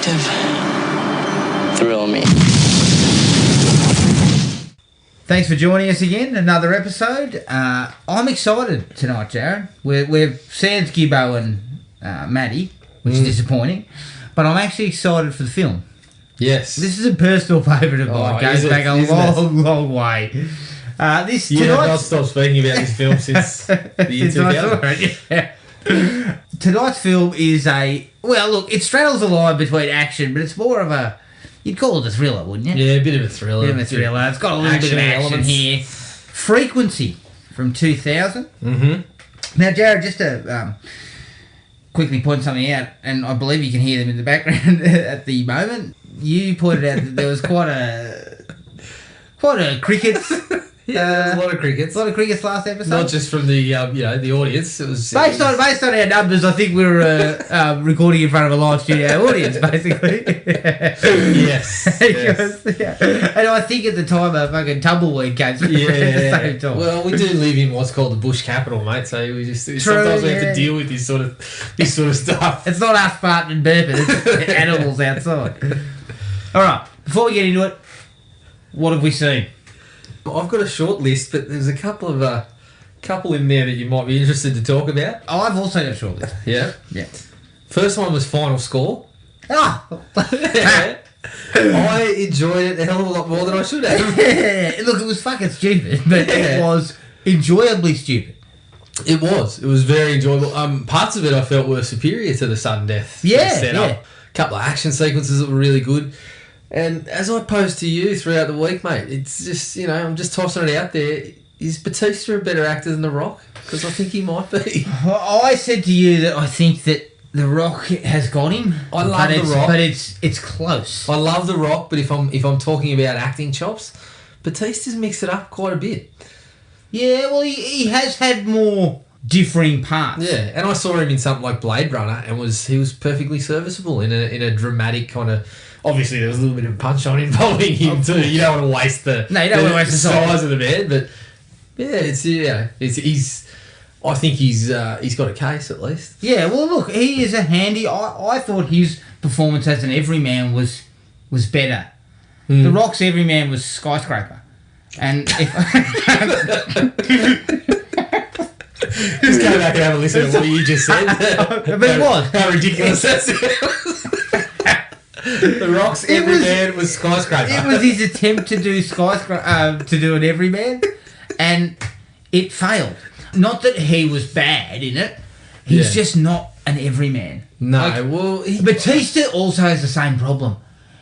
detective. Thrill me. Thanks for joining us again, another episode. I'm excited tonight, Jared. We're sans Gibbo and Maddie, which is disappointing, but I'm actually excited for the film. Yes. This is a personal favourite of mine. Goes back a long way. You have not stopped speaking about this film since the year 2000. Tonight's film is it straddles the line between action, but it's more of a, you'd call it a thriller, wouldn't you? Yeah, a bit of a thriller. It's got a little bit of action elements here. Frequency from 2000. Mm-hmm. Now, Jared, just to quickly point something out, and I believe you can hear them in the background at the moment. You pointed out that there was quite a crickets. There was a lot of crickets. A lot of crickets last episode. Not just from the the audience. It was based on our numbers. I think we were recording in front of a live studio audience, basically. Yes. And I think at the time a fucking tumbleweed came through at the same time. Well, we do live in what's called the bush capital, mate. So we just sometimes we have to deal with this sort of stuff. It's not us farting and burping. It's animals outside. All right. Before we get into it, what have we seen? I've got a short list, but there's a couple in there that you might be interested to talk about. Oh, I've also got a short list. Yeah? Yeah. First one was Final Score. Ah! I enjoyed it a hell of a lot more than I should have. Look, it was fucking stupid, but it was enjoyably stupid. It was very enjoyable. Parts of it I felt were superior to the sudden death setup. Yeah. A couple of action sequences that were really good. And as I posed to you throughout the week, mate, it's just, I'm just tossing it out there. Is Batista a better actor than The Rock? Because I think he might be. I said to you that I think that The Rock has got him. I love The Rock. But it's close. I love The Rock, but if I'm talking about acting chops, Batista's mixed it up quite a bit. Yeah, well, he has had more differing parts. Yeah, and I saw him in something like Blade Runner, and he was perfectly serviceable in a dramatic kind of. Obviously, there was a little bit of punch on involving him too. You don't want to waste the size of the man, but I think he's got a case at least. Yeah, well, look, he is a handy. I thought his performance as an everyman was better. The Rock's everyman was Skyscraper, and if just go back and have a listen to what you just said. But it was how ridiculous that sounds. The Rock's everyman was Skyscraper. It was his attempt to do Skyscraper, to do an everyman, and it failed. Not that he was bad in it. He's just not an everyman. No, Batista also has the same problem.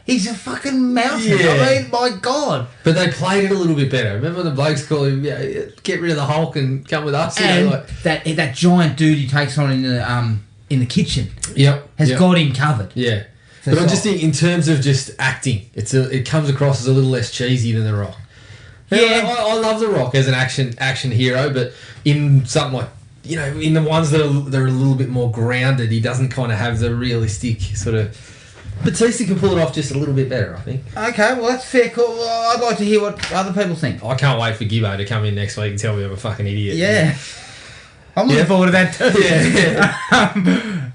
He's a fucking mountain. Yeah. I mean, my God. But they played it a little bit better. Remember the blokes call him, get rid of the Hulk and come with us. And that giant dude he takes on in the kitchen has got him covered. Yeah. But I just think in terms of just acting, it comes across as a little less cheesy than The Rock. Yeah. I love The Rock as an action hero, but in something like, in the ones that are a little bit more grounded, he doesn't kind of have the realistic sort of... Batista can pull it off just a little bit better, I think. Okay, well, that's fair. Cool. Well, I'd like to hear what other people think. I can't wait for Gibbo to come in next week and tell me I'm a fucking idiot. Yeah. I'm looking forward to that too. Yeah.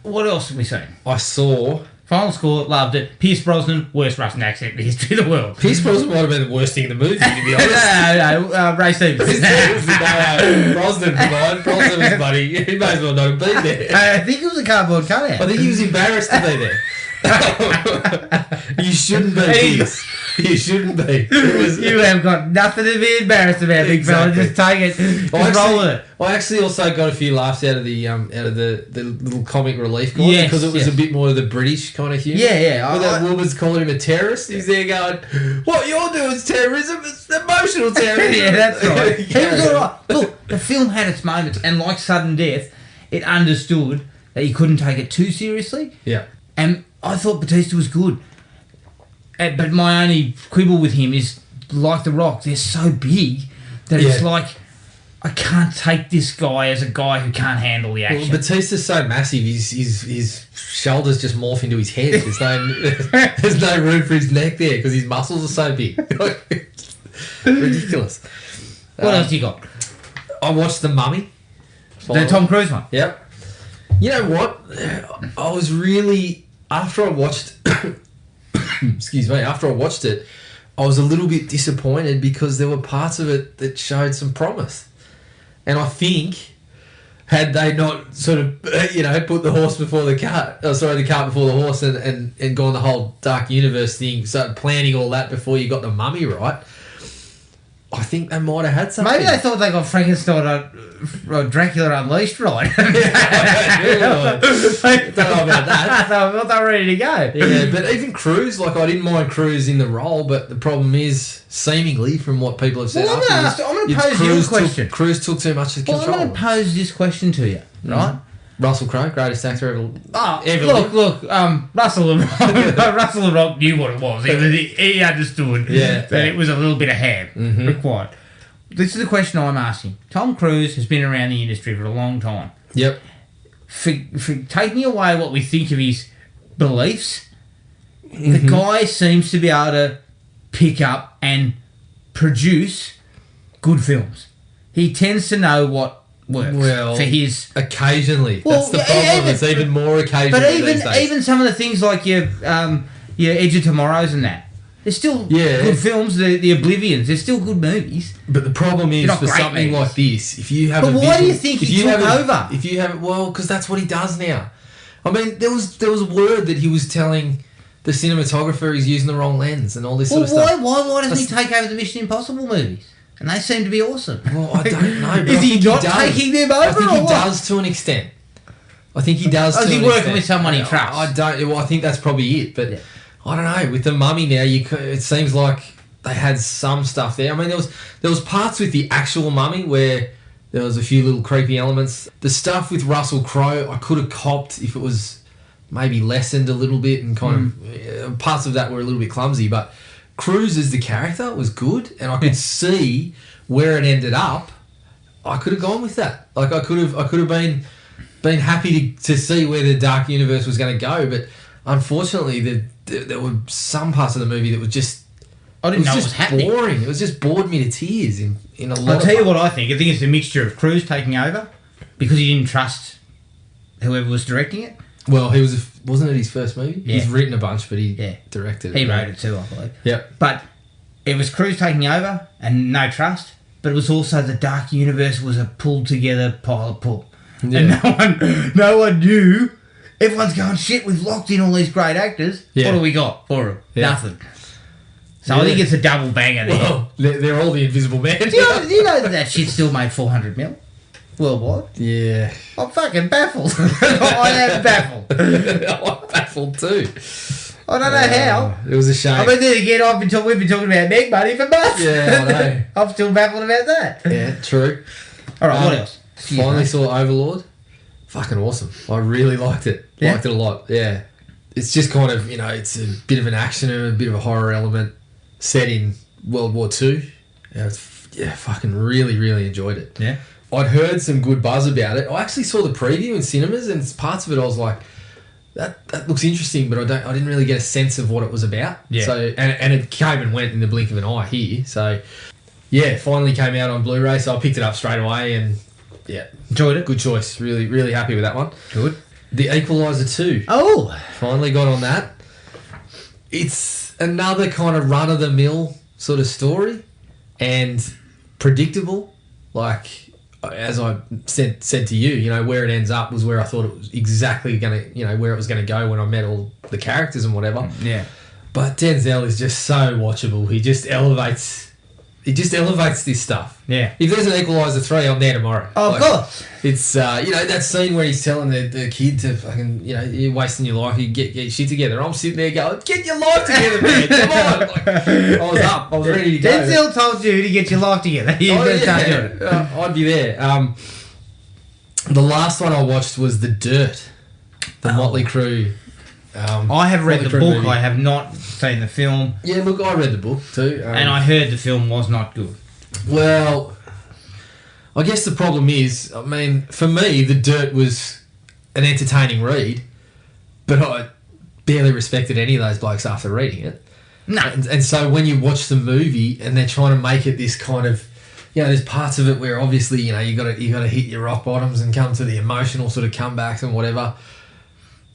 What else have we seen? I saw... Final Score, loved it. Pierce Brosnan, worst Russian accent in the history of the world. Pierce Brosnan might have been the worst thing in the movie, to be honest. no, Ray Stevens. Brosnan, come on. Brosnan was buddy. He may as well not have been there. I think it was a cardboard cutout. I think he was embarrassed to be there. You shouldn't be, Pierce. You shouldn't be. You have got nothing to be embarrassed about, big fella. Just take it. Just roll with it. I actually also got a few laughs out of the little comic relief guy because it was a bit more of the British kind of humour. Yeah. Where that woman's calling him a terrorist. He's there going, "What you're doing is terrorism. It's emotional terrorism." Yeah, that's right. He was all right. Look, the film had its moments, and like Sudden Death, it understood that you couldn't take it too seriously. Yeah. And I thought Batista was good. But my only quibble with him is, like The Rock, they're so big that it's like, I can't take this guy as a guy who can't handle the action. Well, Batista's so massive, his shoulders just morph into his head. There's no room for his neck there because his muscles are so big. Ridiculous. What else you got? I watched The Mummy. The Tom Cruise one? Yep. You know what? I was really after I watched, excuse me, after I watched it, I was a little bit disappointed because there were parts of it that showed some promise. And I think, had they not sort of, put the horse before the cart, the cart before the horse and gone the whole Dark Universe thing, so planning all that before you got the Mummy right, I think they might have had something. Maybe they thought they got Frankenstein or Dracula Unleashed right. Don't know about that. They were ready to go. Yeah, but even Cruise, I didn't mind Cruise in the role, but the problem is, seemingly, from what people have said, Well, I'm going to pose you a question. Cruise took too much of control. I'm going to pose this question to you, right? Russell Crowe, greatest actor ever. Look, Russell and Rock knew what it was. He understood that it was a little bit of ham required. This is the question I'm asking. Tom Cruise has been around the industry for a long time. Yep. For taking away what we think of his beliefs, the guy seems to be able to pick up and produce good films. He tends to know what works for his. Occasionally, that's the problem. It's even more occasionally. But even some of the things like your Edge of Tomorrow's and that, they're still good films. The Oblivions, they're still good movies. But the problem is for something like this, if you have. But why do you think he took over? If you have, because that's what he does now. I mean, there was a word that he was telling the cinematographer he's using the wrong lens and all this sort of stuff. Why doesn't he take over the Mission Impossible movies? And they seem to be awesome. Well, I don't know. Is he not taking them over? I think he does to an extent. Is he working with someone he trusts? I don't. Well, I think that's probably it. But I don't know. With the Mummy now, it seems like they had some stuff there. I mean, there was parts with the actual Mummy where there was a few little creepy elements. The stuff with Russell Crowe, I could have copped if it was maybe lessened a little bit and kind of parts of that were a little bit clumsy, but. Cruise as the character was good, and I could see where it ended up. I could have gone with that. I could have been happy to see where the Dark Universe was going to go, but unfortunately, there were some parts of the movie that were just. I didn't know what was happening. Boring. It was just bored me to tears in a lot. I'll tell you what I think. I think it's a mixture of Cruise taking over because he didn't trust whoever was directing it. Well, wasn't it his first movie? Yeah. He's written a bunch, but he directed it. He wrote it too, I believe. Yep. But it was Cruise taking over and no trust, but it was also the Dark Universe was a pulled together pile of pull. Yeah. And no one knew. Everyone's going, shit, we've locked in all these great actors. Yeah. What do we got for them? Yeah. Nothing. So I think it's a double banger there. Well, they're all the Invisible Man. Do you know that shit still made 400 mil? Worldwide? Yeah. I'm fucking baffled. I am baffled. I'm baffled too. I don't know how. It was a shame. I mean, then again, we've been talking about Meg money for months. Yeah, I know. I'm still baffled about that. Yeah, true. All right, what else? Finally saw Overlord. Fucking awesome. I really liked it. Yeah? Liked it a lot. Yeah. It's just kind of, it's a bit of an action and a bit of a horror element set in World War II. Fucking really, really enjoyed it. Yeah. I'd heard some good buzz about it. I actually saw the preview in cinemas, and parts of it I was like, that looks interesting, but I didn't really get a sense of what it was about. Yeah. So and it came and went in the blink of an eye here. So yeah, finally came out on Blu-ray, so I picked it up straight away and enjoyed it. Good choice. Really, really happy with that one. Good. The Equalizer 2. Oh, finally got on that. It's another kind of run-of-the-mill sort of story and predictable, like. As I said to you, where it ends up was where I thought it was exactly going to, where it was going to go when I met all the characters and whatever. Yeah. But Denzel is just so watchable. He just elevates this stuff. Yeah. If there's an Equalizer 3, I'm there tomorrow. Oh, of course. It's, that scene where he's telling the kid to fucking, you're wasting your life, you get your shit together. I'm sitting there going, get your life together, man. Come on. I was up. I was ready to go. Denzel told you to get your life together. I'd be there. The last one I watched was The Dirt, the Motley Crue. I have read the book. Movie. I have not seen the film. Yeah, look, I read the book too. And I heard the film was not good. Well, I guess the problem is, for me, The Dirt was an entertaining read, but I barely respected any of those blokes after reading it. No. And so when you watch the movie and they're trying to make it this kind of, there's parts of it where obviously, you got to hit your rock bottoms and come to the emotional sort of comebacks and whatever.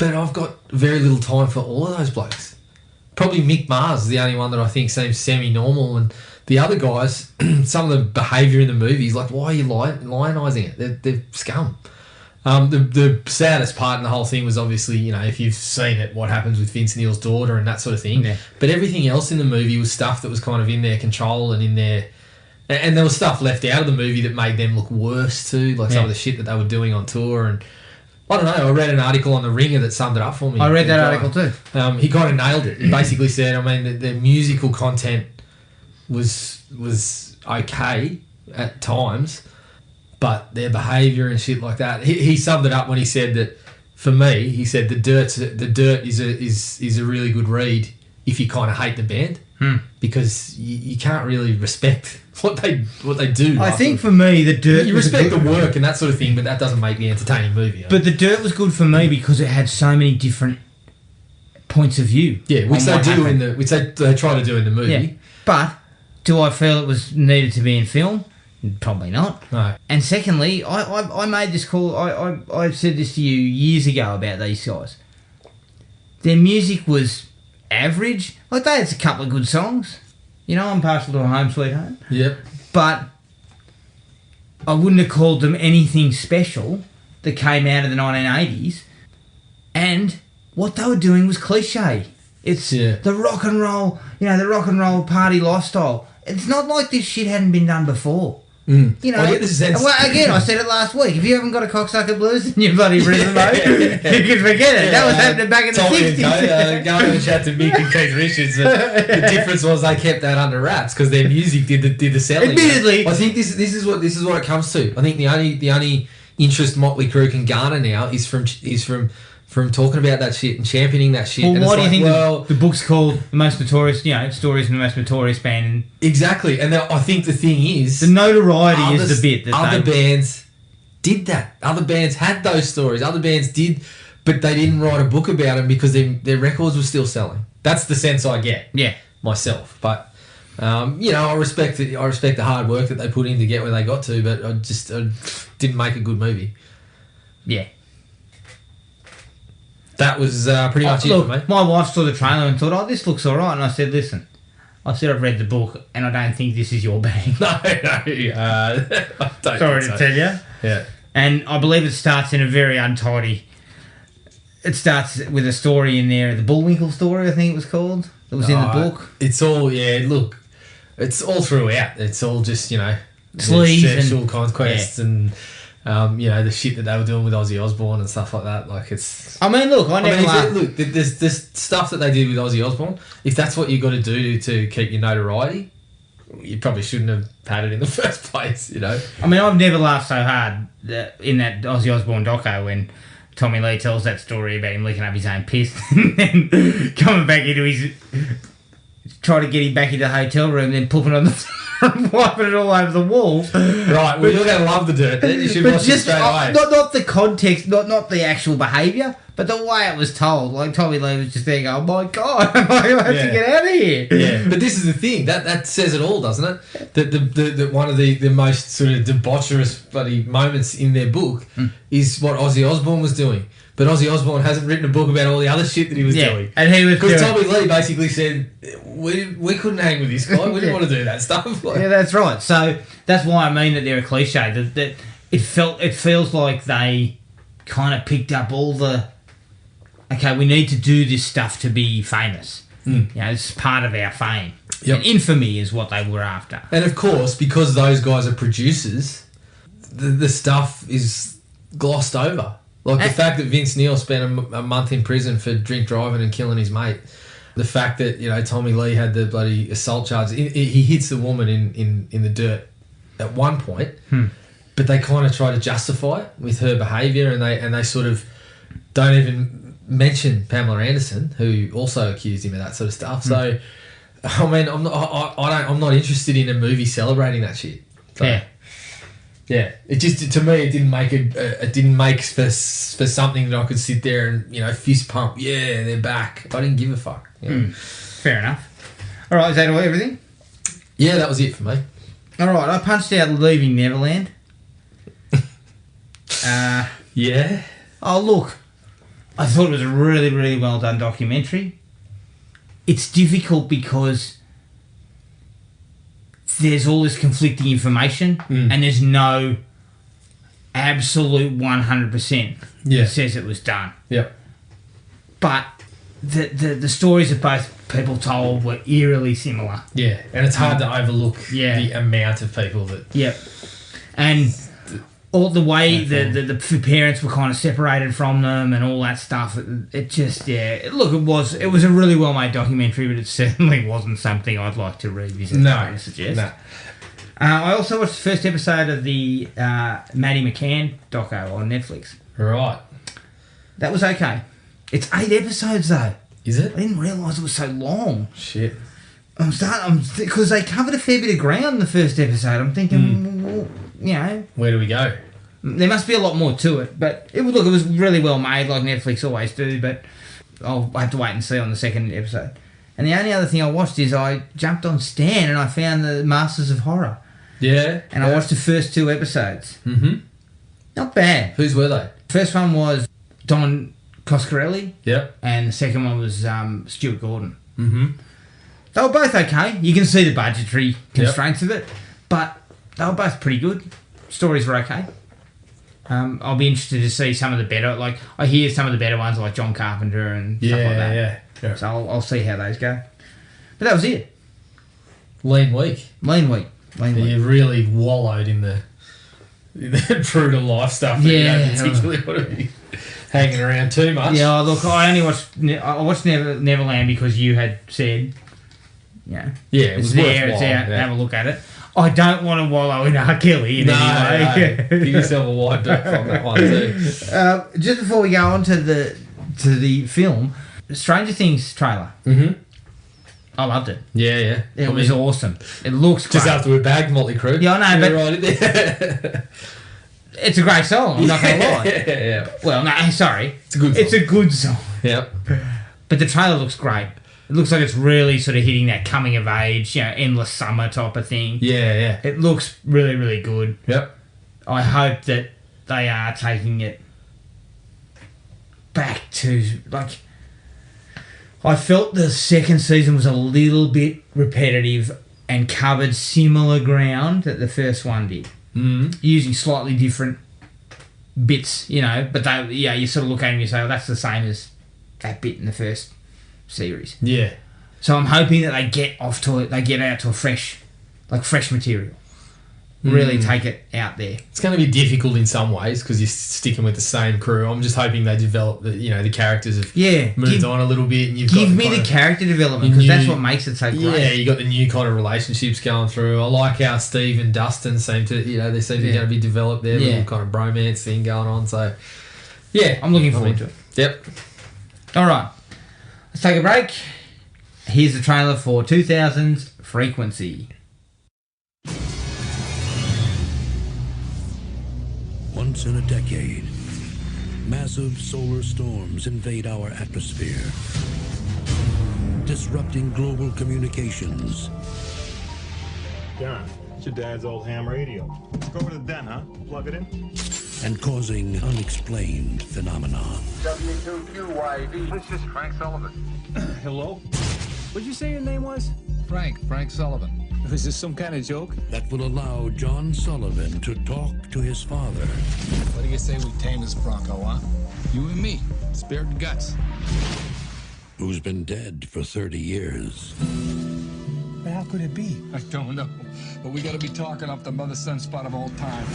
But I've got very little time for all of those blokes. Probably Mick Mars is the only one that I think seems semi-normal, and the other guys, some of the behaviour in the movies, like, why are you lionising it? They're scum. The saddest part in the whole thing was obviously, you know, if you've seen it, what happens with Vince Neil's daughter and that sort of thing. Yeah. But everything else in the movie was stuff that was kind of in their control and in their... And there was stuff left out of the movie that made them look worse too, like some of the shit that they were doing on tour. And I don't know, I read an article on The Ringer that summed it up for me. I read that article too. He kind of nailed it. He basically said, I mean, the musical content was okay at times, but their behaviour and shit like that. He summed it up when he said that, for me, he said the Dirt is a really good read if you kind of hate the band, because you can't really respect what they do. I think for me, The Dirt... You respect the work and that sort of thing, but that doesn't make the entertaining movie. But The Dirt was good for me because it had so many different points of view. Yeah, which they do which they try to do in the movie. Yeah. But do I feel it was needed to be in film? Probably not. No. And secondly, I made this call. I said this to you years ago about these guys. Their music was average. Like, they had a couple of good songs. You know, I'm partial to Home Sweet Home. Yep. But I wouldn't have called them anything special that came out of the 1980s. And what they were doing was cliche. It's the rock and roll, the rock and roll party lifestyle. It's not like this shit hadn't been done before. You know, I get the sense. Well, again, I said it last week. If you haven't got a cocksucker blues in your bloody resume, you can forget it. That was happening back in the 60s. Going to chat to Mick and Keith Richards. The difference was they kept that under wraps because their music did the selling. Admittedly, I think this is what it comes to. I think the only interest Motley Crue can garner now is from talking about that shit and championing that shit. Well, why do you think the book's called The Most Notorious, Stories from the Most Notorious Band? Exactly. And I think the thing is... The notoriety is the bit that other bands did that. Other bands had those stories. Other bands did, but they didn't write a book about them because their records were still selling. That's the sense I get. Yeah. Myself. But, I respect the hard work that they put in to get where they got to, but I didn't make a good movie. Yeah. That was pretty much it, mate. My wife saw the trailer and thought, this looks all right. And I said, listen, I've read the book and I don't think this is your bag. I don't Sorry to tell you. Yeah. And I believe it starts in a very untidy... It starts with a story in there, the Bullwinkle story, I think it was called. It was in the book. It's all, look, it's all throughout. It's all just, sleaze sexual conquests and... the shit that they were doing with Ozzy Osbourne and stuff like that. Like, it's... I mean, look, look, there's stuff that they did with Ozzy Osbourne. If that's what you got to do to keep your notoriety, you probably shouldn't have had it in the first place, I mean, I've never laughed so hard in that Ozzy Osbourne doco when Tommy Lee tells that story about him licking up his own piss and then coming back into his... Trying to get him back into the hotel room and then pooping on the floor and wiping it all over the wall. Right, well, you're going to love The Dirt then. You should watch it straight away. Not the context, not the actual behaviour, but the way it was told. Like, Tommy Lee was just there going, oh my God, I have to get out of here. Yeah, but this is the thing. That says it all, doesn't it? That one of the most sort of debaucherous bloody moments in their book is what Ozzy Osbourne was doing. But Ozzy Osbourne hasn't written a book about all the other shit that he was doing. And he was because Tommy Lee basically said, we couldn't hang with this guy. We didn't want to do that stuff. Yeah, that's right. So that's why I mean that they're a cliche. That it feels like they kind of picked up all the... Okay, we need to do this stuff to be famous. It's part of our fame. Yep. And infamy is what they were after. And of course, because those guys are producers, the stuff is glossed over. Like the fact that Vince Neil spent a month in prison for drink driving and killing his mate. The fact that, Tommy Lee had the bloody assault charges. He hits the woman in the dirt at one point, but they kind of try to justify it with her behaviour and they sort of don't even mention Pamela Anderson, who also accused him of that sort of stuff. So, I mean, I'm not interested in a movie celebrating that shit. So, yeah, it just, to me, it didn't make for something that I could sit there and fist pump. Yeah, they're back. I didn't give a fuck. Fair enough. All right, is that everything? Yeah, that was it for me. All right, I punched out Leaving Neverland. Yeah. Oh look, I thought it was a really, really well done documentary. It's difficult because there's all this conflicting information and there's no absolute 100% that says it was done. Yep. But the stories that both people told were eerily similar. Yeah, and it's hard to overlook the amount of people that... Yep. And all the way the parents were kind of separated from them and all that stuff, it just, look, it was a really well-made documentary, but it certainly wasn't something I'd like to revisit. No. Suggest. No. I also watched the first episode of the Maddie McCann doco on Netflix. Right. That was okay. It's 8 episodes, though. Is it? I didn't realise it was so long. Shit. Because they covered a fair bit of ground in the first episode. I'm thinking, well, you know... Where do we go? There must be a lot more to it, but it was really well made, like Netflix always do, but I'll have to wait and see on the second episode. And the only other thing I watched is I jumped on Stan and I found the Masters of Horror. Yeah. And I watched the first 2 episodes. Mm-hmm. Not bad. Whose were they? First one was Don Coscarelli. Yep. And the second one was Stuart Gordon. Mm-hmm. They were both okay. You can see the budgetary constraints of it, but they were both pretty good. Stories were okay. I'll be interested to see some of the better, like I hear some of the better ones like John Carpenter and stuff like that. Yeah. So I'll see how those go. But that was it. Lean week. You really wallowed in the true to life stuff. That you don't particularly want to be hanging around too much. Yeah, look, I watched Neverland because you had said, it was there, worthwhile. It's out, have a look at it. I don't want to wallow in R. Kelly in any way. No. Give yourself a wide berth on that one too. Just before we go on to the film, Stranger Things trailer. Mm-hmm. I loved it. Yeah. It was awesome. It looks great. Just after we bagged Motley Crue. Yeah, I know, but right in there. it's a great song. I'm not going to lie. Yeah. Well, no, sorry. It's a good song. It's a good song. Yep. But the trailer looks great. It looks like it's really sort of hitting that coming of age, endless summer type of thing. Yeah. It looks really, really good. Yep. I hope that they are taking it back to, like... I felt the second season was a little bit repetitive and covered similar ground that the first one did. Mm-hmm. Using slightly different bits, but you sort of look at them and you say, well, that's the same as that bit in the first series. Yeah. So I'm hoping that they get out to a fresh material. Really take it out there. It's going to be difficult in some ways because you're sticking with the same crew. I'm just hoping they develop the characters have moved on a little bit. And give me the character development because that's what makes it so great. Yeah, you got the new kind of relationships going through. I like how Steve and Dustin seem to, they seem to be going to be developed there. Little kind of bromance thing going on. So, I'm looking forward to it. Yep. All right. Let's take a break. Here's the trailer for 2000's Frequency. Once in a decade, massive solar storms invade our atmosphere, disrupting global communications. Darren, it's your dad's old ham radio. Go over to the den, huh? Plug it in. And causing unexplained phenomenon. W2QYD. This is Frank Sullivan. Hello? What'd you say your name was? Frank Sullivan. Is this some kind of joke? That will allow John Sullivan to talk to his father. What do you say we tame this Bronco, huh? You and me, spared and guts. Who's been dead for 30 years. But how could it be? I don't know, but we gotta be talking up the mother-son spot of all time.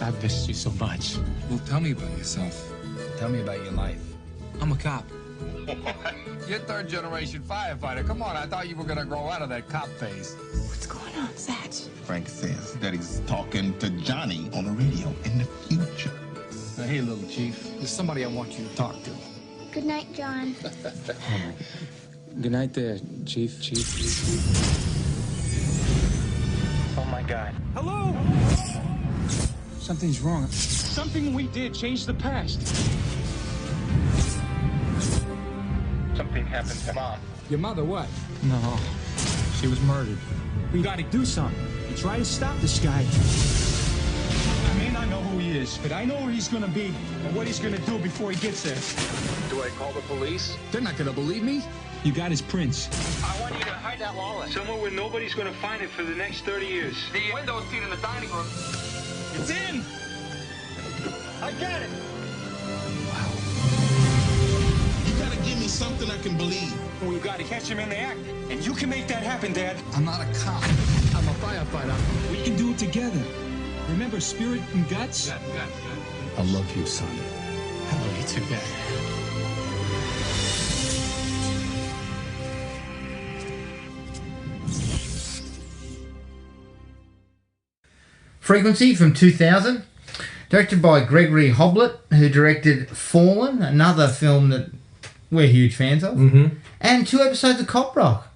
I've missed you so much. Well, tell me about yourself. Tell me about your life. I'm a cop. You're third-generation firefighter. Come on, I thought you were gonna grow out of that cop phase. What's going on, Satch? Frank says that he's talking to Johnny on the radio in the future. Now, hey, little chief, there's somebody I want you to talk to. Good night, John. Good night there, Chief. Oh my God. Hello? Something's wrong. Something we did changed the past. Something happened to Mom. Your mother, what? No. She was murdered. We gotta do something. We try to stop this guy. I may not know who who he is, but I know where he's gonna be and what he's gonna do before he gets there. Do I call the police? They're not gonna believe me. You got his prints. I want you to hide that wallet somewhere where nobody's going to find it for the next 30 years. The window seat in the dining room. It's in. I got it. You gotta give me something I can believe. We've got to catch him in the act. And you can make that happen, Dad. I'm not a cop. I'm a firefighter. We can do it together. Remember Spirit and Guts? I love you, son. I love you too, Dad. Frequency from 2000, directed by Gregory Hoblet, who directed Fallen, another film that we're huge fans of, and 2 episodes of Cop Rock.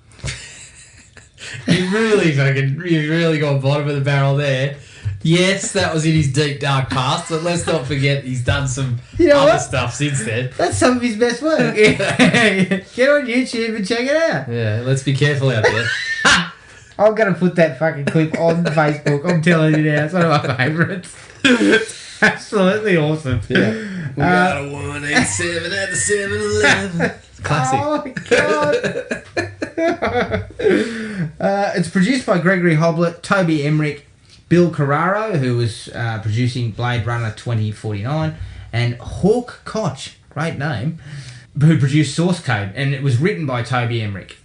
You've really gone bottom of the barrel there. Yes, that was in his deep dark past, but let's not forget he's done some other stuff since then. That's some of his best work. Get on YouTube and check it out. Yeah, let's be careful out there. I'm going to put that fucking clip on Facebook. I'm telling you now. It's one of my favourites. Absolutely awesome. Yeah. We got a 187 at the 7-Eleven. Classic. Oh, God. It's produced by Gregory Hoblet, Toby Emmerich, Bill Carraro, who was producing Blade Runner 2049, and Hawk Koch, great name, who produced Source Code, and it was written by Toby Emmerich.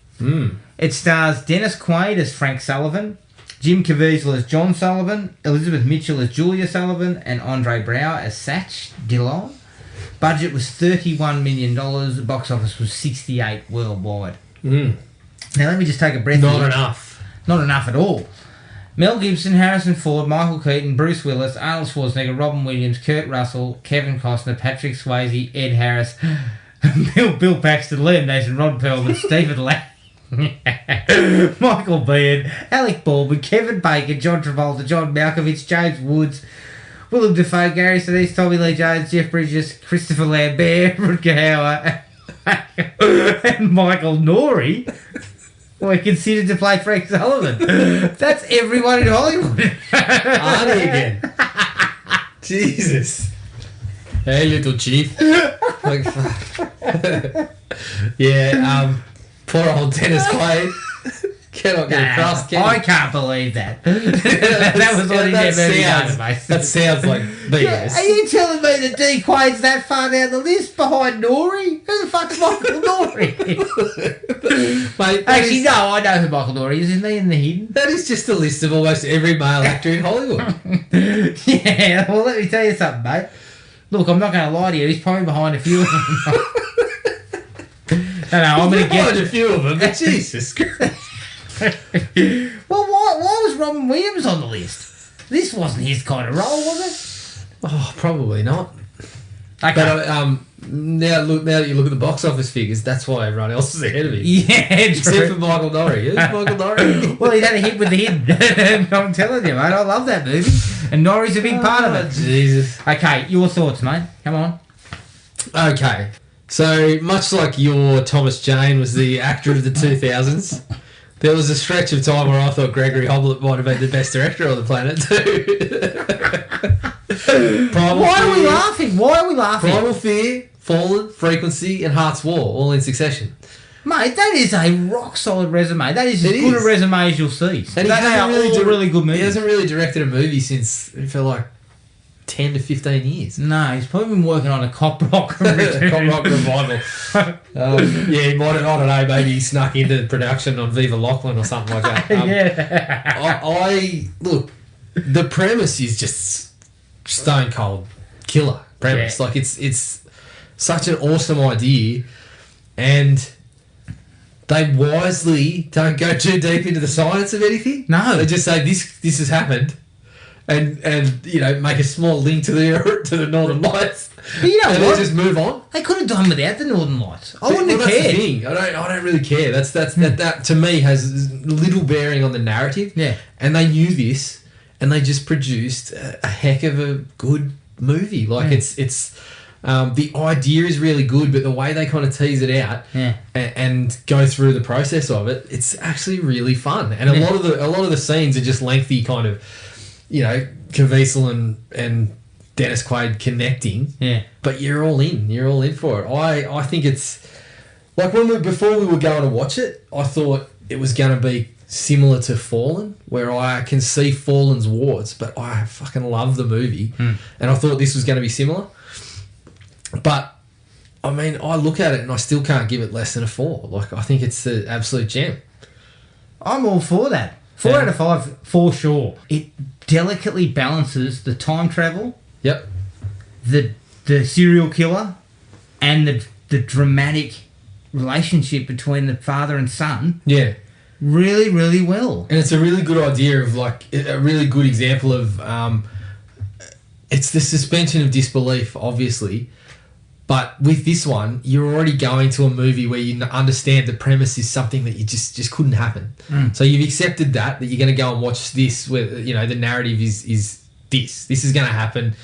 It stars Dennis Quaid as Frank Sullivan, Jim Caviezel as John Sullivan, Elizabeth Mitchell as Julia Sullivan, and Andre Braugher as Satch Dillon. Budget was $31 million. The box office was 68 worldwide. Now let me just take a breath. Not enough. Not enough at all. Mel Gibson, Harrison Ford, Michael Keaton, Bruce Willis, Arnold Schwarzenegger, Robin Williams, Kurt Russell, Kevin Costner, Patrick Swayze, Ed Harris, Bill Paxton, Liam Neeson, Rod Perlman, Stephen Lang, Michael Biehn, Alec Baldwin, Kevin Bacon, John Travolta, John Malkovich, James Woods, Willem Dafoe, Gary Sinise, Tommy Lee Jones, Jeff Bridges, Christopher Lambert, Rutger Hauer, and Michael Nouri were considered to play Frank Sullivan. That's everyone in Hollywood. Arnie again. Jesus. Hey, little chief. Like, fuck. Yeah, poor old Dennis Quaid. Cannot get across, can I can't believe that. That was on his movie database. That sounds like BS. Are you telling me that D. Quaid's that far down the list behind Nori? Who the fuck's Michael Nori? Mate, actually, no, I know who Michael Nori is. Isn't he in The Hidden? That is just a list of almost every male actor in Hollywood. Yeah, well, let me tell you something, mate. Look, I'm not going to lie to you. He's probably behind a few of them. No, I'm going to get a few of them, but Jesus Christ. Well, why was Robin Williams on the list? This wasn't his kind of role, was it? Oh, probably not. Okay. But now that you look at the box office figures, that's why everyone else is ahead of him. Yeah, except for Michael Nouri. Who's Michael Nouri? Well, he's had a hit with The Hidden. I'm telling you, mate. I love that movie, and Nori's a big part of it. Jesus. Okay, your thoughts, mate. Come on. Okay, so much like your Thomas Jane was the actor of the 2000s. There was a stretch of time where I thought Gregory Hoblet might have been the best director on the planet too. Why are we laughing? Why are we laughing? Primal Fear, Fallen, Frequency, and Heart's War, all in succession. Mate, that is a rock solid resume. That is as good a resume as you'll see. And they are all really good movies. He hasn't really directed a movie since for like 10 to 15 years. No, he's probably been working on a Cop Rock revival. Yeah, he might have, I don't know, maybe he snuck into production on Viva Lachlan or something like that. Yeah. I look, the premise is just stone cold killer premise. Yeah. Like it's such an awesome idea, and they wisely don't go too deep into the science of anything. No, they just say this has happened. And you know, make a small link to the Northern Lights. But you know and what? then just move on. They could have done without the Northern Lights. I wouldn't have that's cared. the thing. I don't really care. That to me has little bearing on the narrative. Yeah. And they knew this, and they just produced a heck of a good movie. Like it's the idea is really good, but the way they kind of tease it out and go through the process of it, it's actually really fun. And a lot of the scenes are just lengthy, kind of, you know, Caviezel and Dennis Quaid connecting. Yeah. But you're all in. You're all in for it. I think it's like before we were going to watch it, I thought it was going to be similar to Fallen, where I can see Fallen's warts, but I fucking love the movie, and I thought this was going to be similar. But I mean, I look at it and I still can't give it less than a 4. Like, I think it's the absolute gem. I'm all for that. 4 out of 5 for sure. It delicately balances the time travel, Yep. the serial killer, and the dramatic relationship between the father and son Yeah. really, really well. And it's a really good idea of, like, a really good example of it's the suspension of disbelief, obviously. But with this one, you're already going to a movie where you understand the premise is something that you just couldn't happen. So you've accepted that you're going to go and watch this, where, you know, the narrative is this. This is going to happen.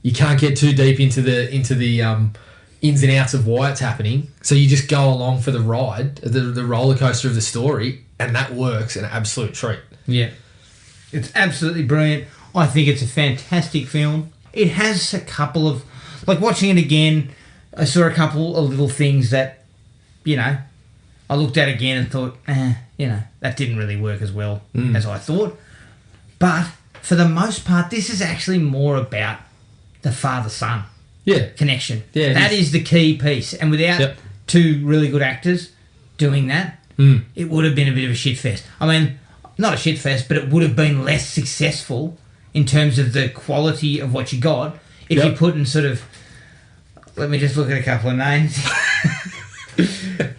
You can't get too deep into the ins and outs of why it's happening. So you just go along for the ride, the roller coaster of the story, and that works. An absolute treat. Yeah. It's absolutely brilliant. I think it's a fantastic film. It has a couple of... Like, watching it again, I saw a couple of little things that, you know, I looked at again and thought, you know, that didn't really work as well as I thought. But for the most part, this is actually more about the father-son connection. Yeah, that is the key piece. And without two really good actors doing that, it would have been a bit of a shitfest. I mean, not a shitfest, but it would have been less successful in terms of the quality of what you got if you put in sort of... Let me just look at a couple of names.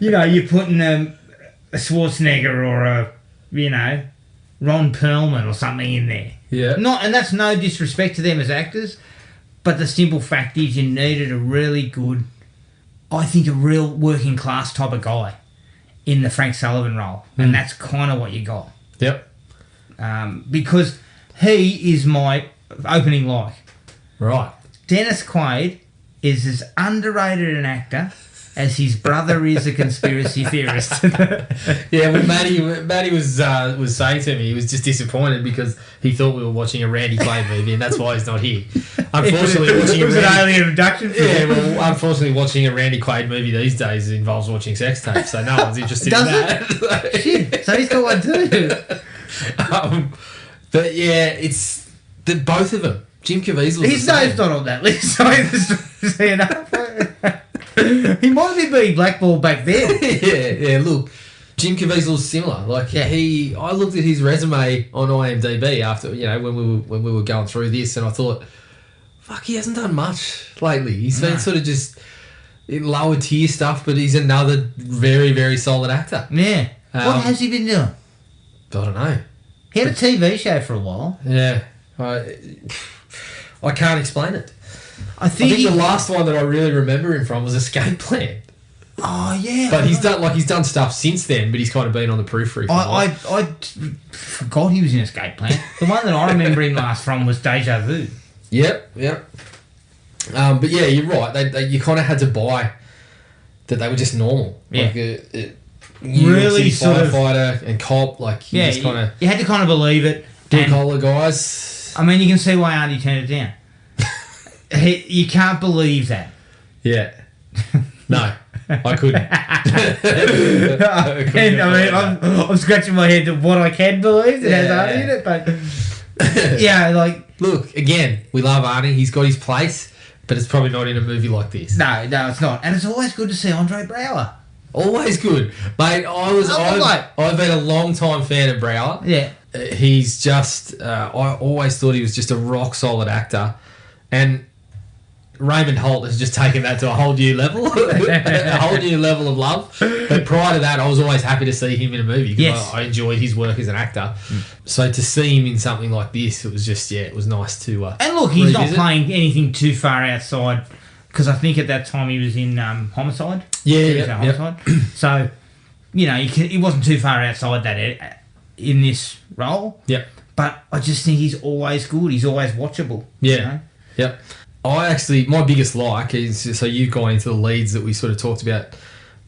You know, you're putting a Schwarzenegger or a, you know, Ron Perlman or something in there. Yeah. And that's no disrespect to them as actors, but the simple fact is you needed a really good, I think a real working class type of guy in the Frank Sullivan role. And that's kind of what you got. Yep. Because he is my opening like. Right. Dennis Quaid is as underrated an actor as his brother is a conspiracy theorist. Yeah, well, Matty was saying to me he was just disappointed because he thought we were watching a Randy Quaid movie, and that's why he's not here. Unfortunately, watching it was an alien abduction film. Yeah, well, unfortunately, watching a Randy Quaid movie these days involves watching sex tapes, so no one's interested in that. Shit, so he's got one too. But yeah, it's both of them. Jim Caviezel. His name's not on that list. So he might be being blackballed back then. yeah. Look, Jim Caviezel's similar. Like I looked at his resume on IMDb after, you know, when we were going through this, and I thought, fuck, he hasn't done much lately. He's been sort of just in lower tier stuff, but he's another very, very solid actor. Yeah. What has he been doing? I don't know. He had a TV show for a while. Yeah. I can't explain it. I think the last one that I really remember him from was Escape Plan. Oh yeah. But he's done stuff since then, but he's kind of been on the periphery. I forgot he was in Escape Plan. The one that I remember him last from was Deja Vu. Yep. But yeah, you're right. You kind of had to buy that they were just normal. Yeah. Like really sort of firefighter and cop. Like you just kind of you had to kind of believe it. blue collar guys. I mean, you can see why Andy turned it down. You can't believe that. Yeah. No, I couldn't. I'm scratching my head to what I can believe that has Arnie in it, but yeah, like look again. We love Arnie. He's got his place, but it's probably not in a movie like this. No, it's not. And it's always good to see Andre Braugher. Always good, mate. I've been a long time fan of Braugher. Yeah. He's just, I always thought he was just a rock solid actor, and Raymond Holt has just taken that to a whole new level, a whole new level of love. But prior to that, I was always happy to see him in a movie because I enjoyed his work as an actor. So to see him in something like this, it was just, it was nice to and look, he's not playing anything too far outside, because I think at that time he was in Homicide. Homicide. So, you know, he wasn't too far outside that in this role. Yep. But I just think he's always good. He's always watchable. Yeah. You know? Yep. My biggest like is, so you've gone into the leads that we sort of talked about.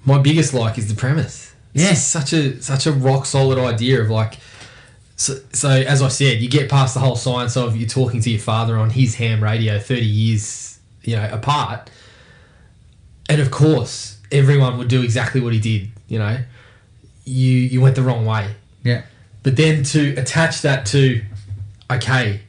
My biggest like is the premise. It's just such a rock solid idea of like So as I said, you get past the whole science of you talking to your father on his ham radio 30 years, apart. And of course, everyone would do exactly what he did, You went the wrong way. Yeah. But then to attach that to, okay,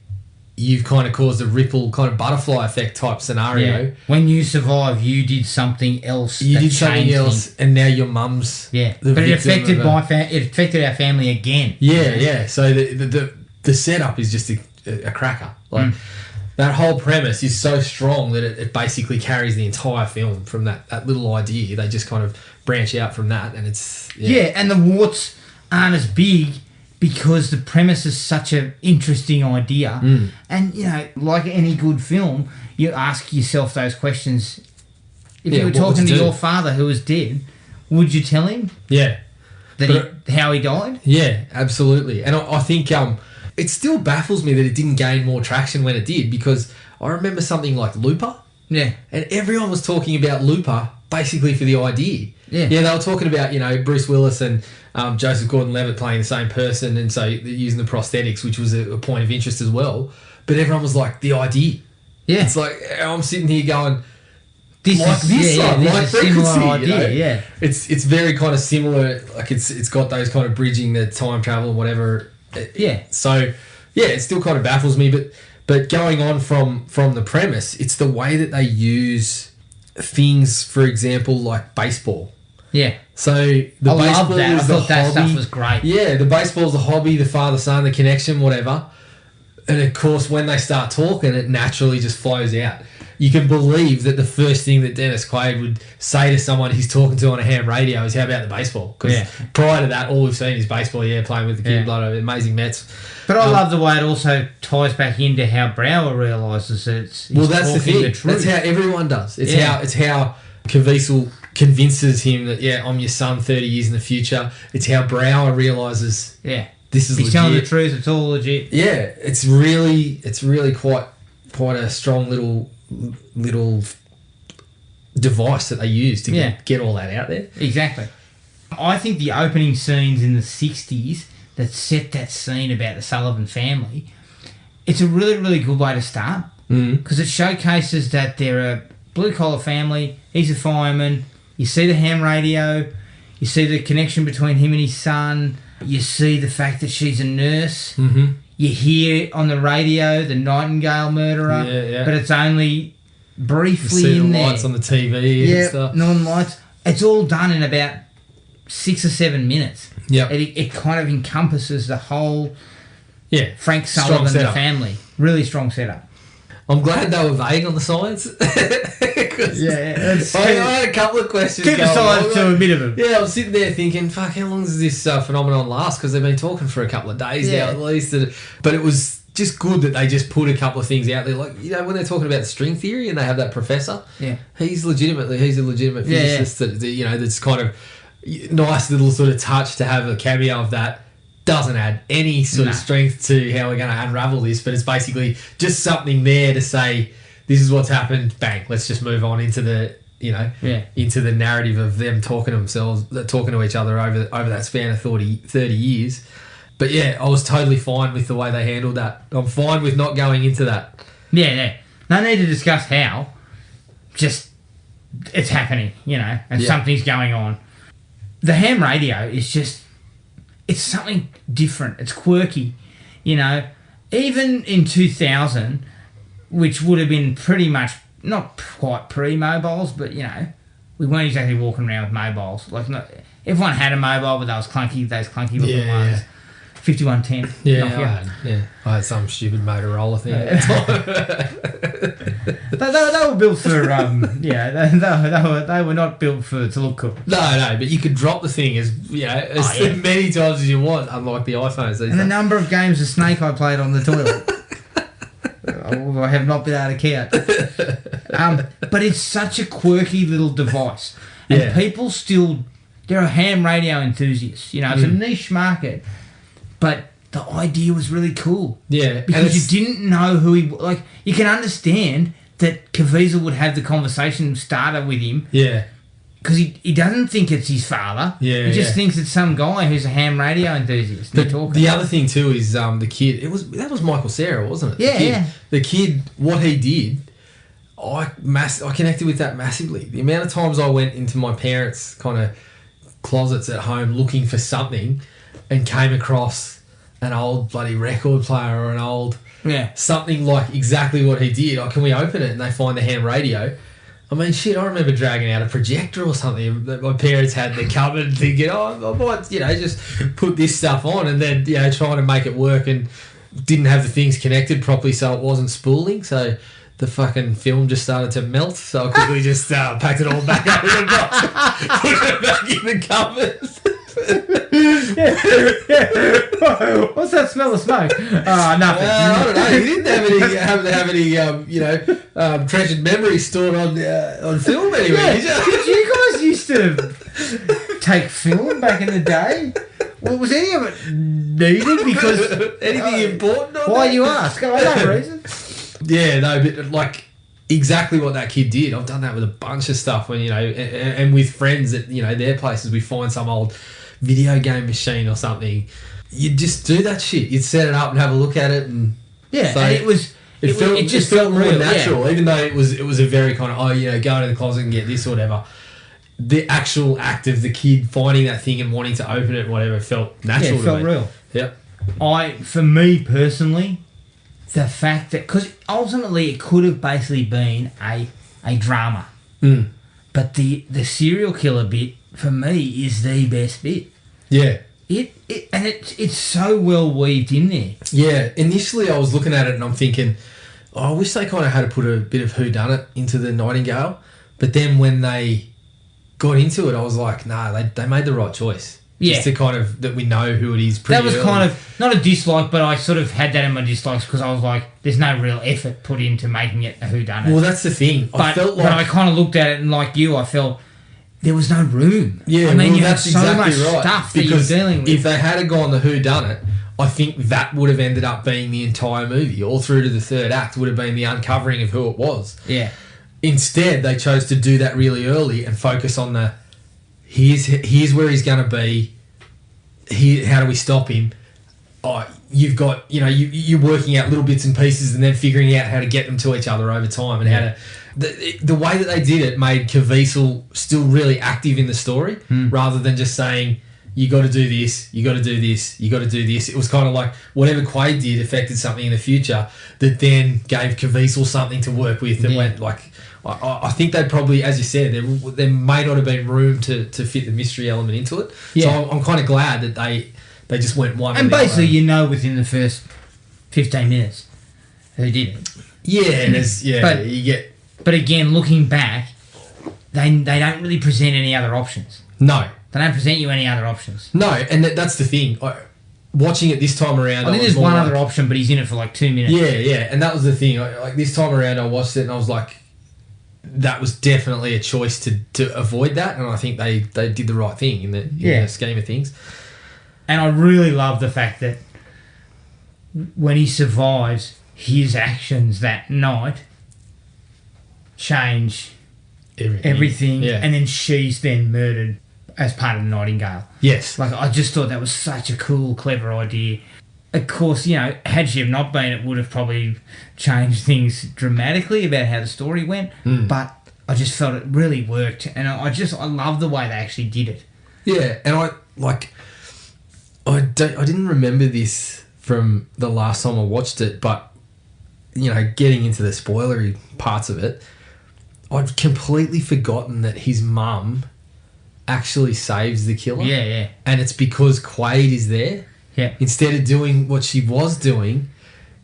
you've kind of caused a ripple, kind of butterfly effect type scenario. Yeah. When you survive, you did something else. You that did something changed else, things. and now your mum's Yeah, the but it victim affected of a- it affected our family again. Yeah. So the setup is just a cracker. Like that whole premise is so strong that it basically carries the entire film from that little idea. They just kind of branch out from that, and it's Yeah, and the warts aren't as big because the premise is such an interesting idea. And, like any good film, you ask yourself those questions. If you were what would talking you to do? your father who was dead, would you tell him Yeah. how he died? Yeah, absolutely. And I think it still baffles me that it didn't gain more traction when it did, because I remember something like Looper, Yeah. and everyone was talking about Looper basically for the idea. Yeah. Yeah, they were talking about, Bruce Willis and Joseph Gordon-Levitt playing the same person, and so using the prosthetics, which was a point of interest as well. But everyone was like, the idea. Yeah. It's like, I'm sitting here going, This like is, this, yeah, like, this like is a similar frequency, idea, yeah. It's very kind of similar, like it's got those kind of bridging the time travel and whatever. Yeah. So, yeah, it still kind of baffles me, but going on from the premise, it's the way that they use things, for example, like baseball. Yeah. So the I love baseball that. I is the thought that hobby. stuff was great. Yeah, the baseball's the hobby, the father-son, the connection, whatever. And of course, when they start talking, it naturally just flows out. You can believe that the first thing that Dennis Quaid would say to someone he's talking to on a ham radio is, how about the baseball? Because prior to that, all we've seen is baseball, playing with the kid blood, amazing Mets. But I love the way it also ties back into how Brower realises that he's That's the talking thing. the truth. That's how everyone does. It's Yeah. how Caviezel convinces him that, I'm your son 30 years in the future. It's how Brower realises this is he's legit. telling the truth. It's all legit. Yeah, it's really quite a strong little device that they use to get all that out there. Exactly. I think the opening scenes in the 60s that set that scene about the Sullivan family, it's a really, really good way to start, because it showcases that they're a blue-collar family. He's a fireman. You see the ham radio. You see the connection between him and his son. You see the fact that she's a nurse. Mm-hmm. You hear on the radio the Nightingale murderer, but it's only briefly You see in the there. lights on the TV and stuff. Non-lights. It's all done in about 6 or 7 minutes. Yeah, it kind of encompasses the whole Frank Strong Sullivan setup. family. Really strong setup. I'm glad they were vague on the science. I had a couple of questions. Keep the going science along. to a bit of it. Yeah, I was sitting there thinking, fuck, how long does this phenomenon last? Because they've been talking for a couple of days now at least. But it was just good that they just put a couple of things out there. Like, when they're talking about the string theory and they have that professor, he's a legitimate physicist that's kind of nice little sort of touch to have a cameo of that. Doesn't add any sort of strength to how we're going to unravel this, but it's basically just something there to say, this is what's happened, bang, let's just move on into the into the narrative of them talking to each other over that span of 30 years. But yeah, I was totally fine with the way they handled that. I'm fine with not going into that. Yeah. No need to discuss how. Just, it's happening, and something's going on. The ham radio is just, it's something different. It's quirky, Even in 2000, which would have been pretty much, not quite pre-mobiles, but, we weren't exactly walking around with mobiles. Like, everyone had a mobile, but those clunky little ones. 5110. I had some stupid Motorola thing. They were built for, they were not built to look cool. No, but you could drop the thing as many times as you want, unlike the iPhones. And the number of games of Snake I played on the toilet, I have not been able to count. But it's such a quirky little device, and people still, there are ham radio enthusiasts. It's a niche market, but the idea was really cool. Yeah, because you didn't know who he, like, you can understand that Caviezel would have the conversation starter with him. Yeah. because he doesn't think it's his father. Yeah, he just yeah. thinks it's some guy who's a ham radio enthusiast. But They're talking. the other thing too is the kid. That was Michael Cera, wasn't it? Yeah, the kid, yeah. The kid, what he did, I connected with that massively. The amount of times I went into my parents' kind of closets at home looking for something, and came across an old bloody record player or an old something like exactly what he did. Can we open it? And they find the ham radio. I mean, shit, I remember dragging out a projector or something that my parents had in the cupboard thinking, I might, just put this stuff on, and then, trying to make it work, and didn't have the things connected properly so it wasn't spooling. So the fucking film just started to melt. So I quickly just packed it all back up in the box, put it back in the cupboard. What's that smell of smoke? Nothing. I don't know. You didn't have any treasured memories stored on film anyway. Yeah. Did you guys used to take film back in the day? Well, was any of it needed? Because anything important? Why you ask? I don't know reason. Yeah, no, but like exactly what that kid did. I've done that with a bunch of stuff when and with friends at their places. We find some old video game machine or something. You'd just do that shit. You'd set it up and have a look at it, and and it just felt more real, natural, even though it was a very kind of go into the closet and get this or whatever. The actual act of the kid finding that thing and wanting to open it and whatever felt natural. Yeah, it felt real. Yep. For me personally, the fact that because ultimately it could have basically been a drama, but the serial killer bit for me is the best bit. Yeah. It's so well weaved in there. Yeah. Initially, I was looking at it and I'm thinking, I wish they kind of had to put a bit of whodunit into the Nightingale. But then when they got into it, I was like, nah, they made the right choice. Yeah. Just to kind of that we know who it is. That was kind of not a dislike, but I sort of had that in my dislikes because I was like, there's no real effort put into making it a whodunit. Well, that's the thing. But I kind of looked at it and like you, I felt there was no room. Yeah, I mean, you that's had so exactly much right. stuff that Because you're dealing with. if they had gone the whodunit, I think that would have ended up being the entire movie. All through to the third act would have been the uncovering of who it was. Yeah. Instead, they chose to do that really early and focus on the here's where he's going to be. How do we stop him? You've got you're working out little bits and pieces and then figuring out how to get them to each other over time and how to. The way that they did it made Caviezel still really active in the story rather than just saying you got to do this, you got to do this, you got to do this. It was kind of like whatever Quaid did affected something in the future that then gave Caviezel something to work with and went like. I think they probably, as you said, there may not have been room to fit the mystery element into it. Yeah. So I'm kind of glad that they just went one. And basically, within the first 15 minutes who did it. Yeah, you get. But again, looking back, they don't really present any other options. No. They don't present you any other options. No, and that's the thing. Watching it this time around, I think there's one other option, but he's in it for like 2 minutes. Yeah, and that was the thing. Like this time around, I watched it and I was like, that was definitely a choice to avoid that, and I think they did the right thing in the scheme of things. And I really love the fact that when he survives, his actions that night change everything, and then she's then murdered as part of the Nightingale. Yes. Like, I just thought that was such a cool, clever idea. Of course, had she have not been, it would have probably changed things dramatically about how the story went, but I just felt it really worked, and I love the way they actually did it. Yeah, and I didn't remember this from the last time I watched it, but getting into the spoilery parts of it, I'd completely forgotten that his mum actually saves the killer. Yeah. And it's because Quaid is there. Yeah. Instead of doing what she was doing,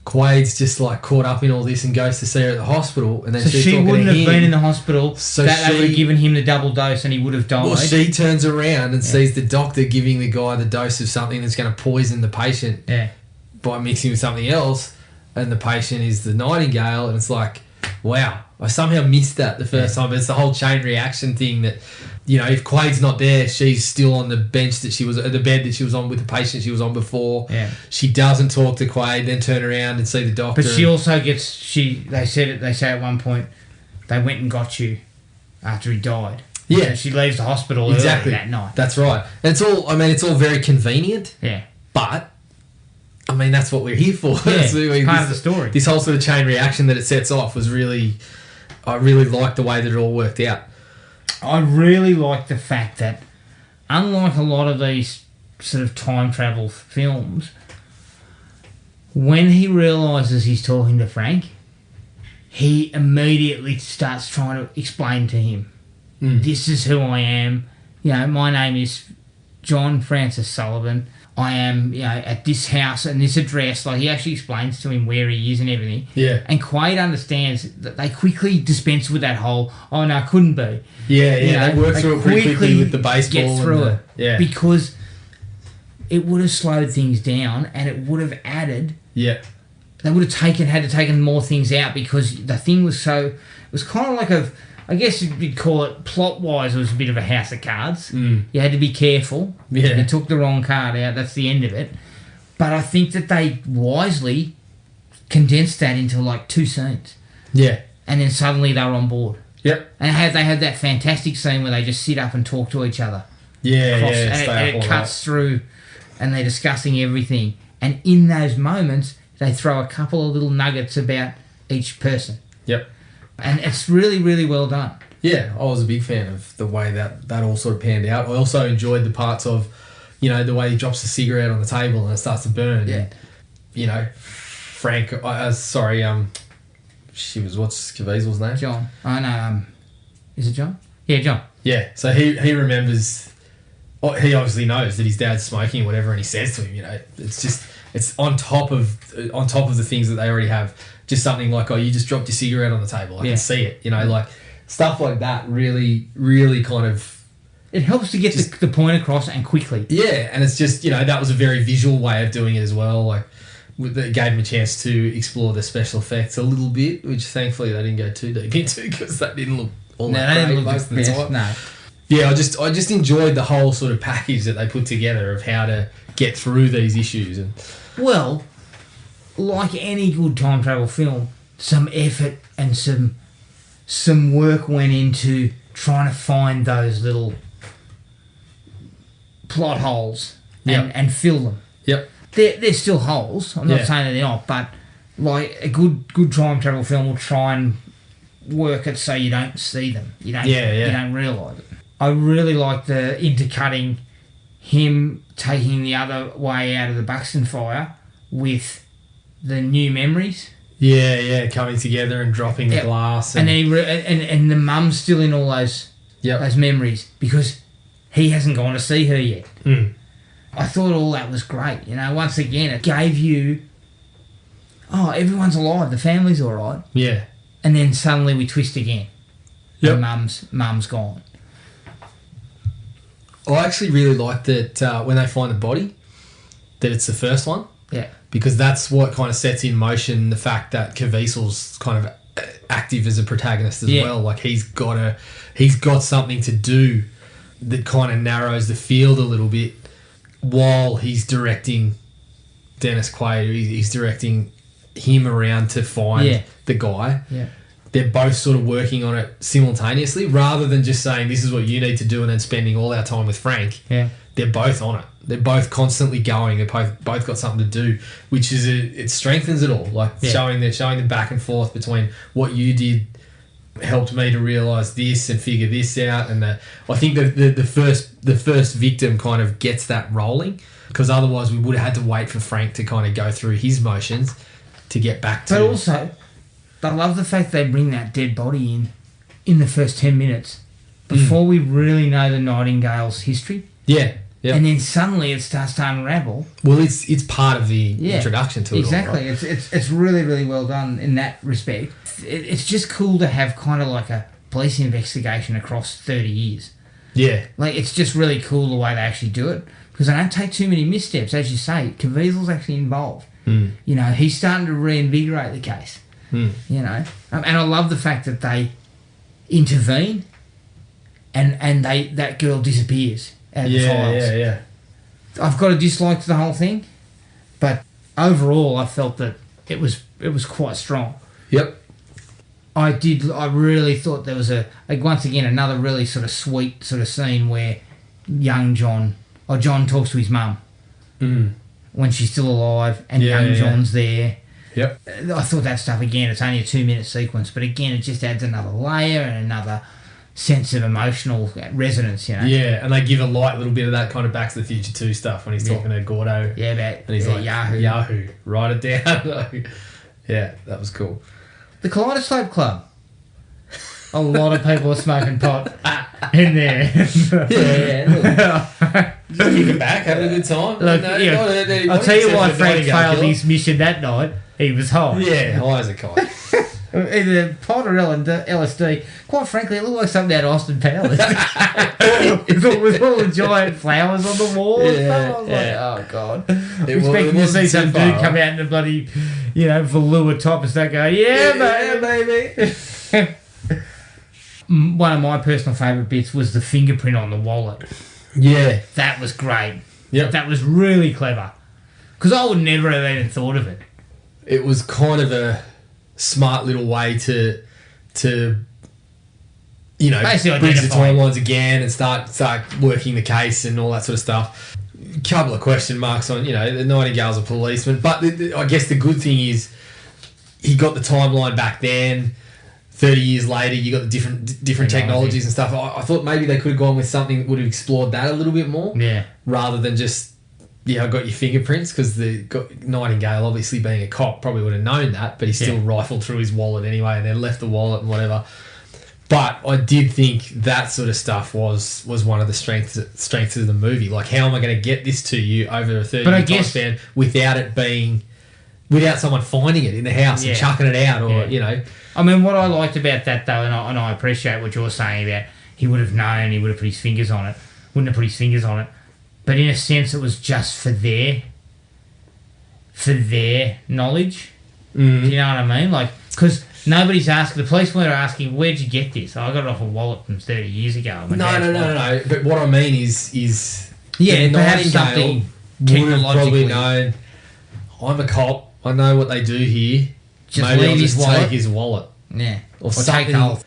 Quaid's just like caught up in all this and goes to see her at the hospital, and then so she's she talking wouldn't to have him. been in the hospital. So they would have given him the double dose, and he would have died. Well, she turns around and sees the doctor giving the guy the dose of something that's going to poison the patient by mixing with something else, and the patient is the Nightingale, and it's like, wow, I somehow missed that the first time. But it's the whole chain reaction thing that. If Quaid's not there, she's still on the bench that she was at the bed that she was on with the patient she was on before. Yeah. She doesn't talk to Quaid, then turn around and see the doctor. But she also gets they say at one point they went and got you after he died. Yeah. And she leaves the hospital Exactly. early that night. That's right. And it's all. I mean, it's all very convenient. Yeah. But I mean, that's what we're here for. Yeah, So, part of the story. This whole sort of chain reaction that it sets off was really. I really liked the way that it all worked out. I really like the fact that, unlike a lot of these sort of time travel films, when he realises he's talking to Frank, he immediately starts trying to explain to him, this is who I am. You know, my name is John Francis Sullivan. I am, at this house and this address. Like, he actually explains to him where he is and everything. Yeah. And Quaid understands that they quickly dispense with that whole, oh no, it couldn't be. Yeah, they work through it pretty quickly with the baseball. Get through it. Yeah. Because it would have slowed things down and it would have added. Yeah. They would have had to taken more things out because the thing was so. It was kind of like I guess you'd call it plot-wise, it was a bit of a house of cards. You had to be careful. Yeah. If you took the wrong card out, that's the end of it. But I think that they wisely condensed that into like 2 scenes. Yeah. And then suddenly they were on board. Yep. And they had that fantastic scene where they just sit up and talk to each other. Yeah, And it cuts through and they're discussing everything. And in those moments, they throw a couple of little nuggets about each person. Yep. And it's really, really well done. Yeah, I was a big fan of the way that all sort of panned out. I also enjoyed the parts of, the way he drops the cigarette on the table and it starts to burn. Yeah. And, Frank, what's Caviezel's name? John. Oh, no, is it John? Yeah, John. Yeah, so he remembers, he obviously knows that his dad's smoking or whatever, and he says to him, it's on top of the things that they already have. Just something like, you just dropped your cigarette on the table. I can see it. Like stuff like that really, really kind of... It helps to get the point across and quickly. Yeah, and it's just, that was a very visual way of doing it as well. Like, it gave him a chance to explore the special effects a little bit, which thankfully they didn't go too deep into because that didn't look all that great most of the time. No. Yeah, I just enjoyed the whole sort of package that they put together of how to get through these issues. And well, like any good time travel film, some effort and some work went into trying to find those little plot holes and fill them. Yep. They're still holes. I'm not saying that they're not, but like a good time travel film will try and work it so you don't see them. You don't realise it. I really like the intercutting him taking the other way out of the Buxton fire with the new memories. Yeah, coming together and dropping the glass. And then and the mum's still in all those memories because he hasn't gone to see her yet. I thought all that was great. Once again, it gave you, everyone's alive, the family's all right. Yeah. And then suddenly we twist again. Yep. And mum's gone. I actually really liked that when they find the body, that it's the first one. Yeah. Because that's what kind of sets in motion the fact that Caviezel's kind of active as a protagonist as well. Like he's got something to do that kind of narrows the field a little bit while he's directing Dennis Quaid. He's directing him around to find the guy. Yeah. They're both sort of working on it simultaneously rather than just saying this is what you need to do and then spending all our time with Frank. Yeah. They're both on it. They're both constantly going. They've both got something to do, which is it strengthens it all. Like showing the back and forth between what you did helped me to realise this and figure this out. And I think the first victim kind of gets that rolling because otherwise we would have had to wait for Frank to kind of go through his motions to get back to. But also, I love the fact they bring that dead body in the first 10 minutes before we really know the Nightingale's history. Yeah. Yep. And then suddenly it starts to unravel. Well, it's part of the introduction to it. Exactly. All, right? It's really, really well done in that respect. It's just cool to have kind of like a police investigation across 30 years. Yeah. Like, it's just really cool the way they actually do it because they don't take too many missteps. As you say, Caviezel's actually involved. He's starting to reinvigorate the case. And I love the fact that they intervene and that girl disappears out of the files. Yeah. I've got a dislike to the whole thing, but overall I felt that it was quite strong. Yep. I really thought there was once again another really sort of sweet sort of scene where young John talks to his mum when she's still alive, and John's there. Yep. I thought that stuff again. It's only a 2-minute sequence, but again, it just adds another layer and another sense of emotional resonance. You know. Yeah, and they give a light little bit of that kind of Back to the Future 2 stuff when he's talking to Gordo. Yeah, about and he's like Yahoo, write it down. Yeah, that was cool. The Kaleidoscope Club. A lot of people are smoking pot in there. Just kicking back, having a good time. Look, I'll tell you why Frank failed his mission that night. He was high. Yeah, high as a kite. Either pot or LSD. Quite frankly, it looked like something out of Austin Powers. With all the giant flowers on the wall and stuff. I was like, oh, God. Expecting to see some dude come out in a bloody, velour top and start going, yeah baby. One of my personal favourite bits was the fingerprint on the wallet. Yeah. That was great. Yep. That was really clever. Because I would never have even thought of it. It was kind of a smart little way to basically bridge the identify timelines again and start working the case and all that sort of stuff. Couple of question marks on, the Nightingale's a policeman. But I guess the good thing is he got the timeline back then. 30 years later, you got the different technologies and stuff. I thought maybe they could have gone with something that would have explored that a little bit more. Yeah. Rather than just, I got your fingerprints, because Nightingale, obviously being a cop, probably would have known that, but he still rifled through his wallet anyway and then left the wallet and whatever. But I did think that sort of stuff was one of the strengths of the movie. Like, how am I going to get this to you over a 30-year time span without someone finding it in the house and chucking it out, or I mean, what I liked about that though, and I appreciate what you're saying about he would have known, he would have put his fingers on it, wouldn't have put his fingers on it, but in a sense, it was just for their knowledge. Do you know what I mean? Like, because nobody's asking. The police weren't asking, "Where'd you get this?" I got it off a wallet from 30 years ago. No. But what I mean is perhaps something would have probably known. I'm a cop. I know what they do here. Maybe I'll just take his wallet. Yeah. Or something. Take the whole...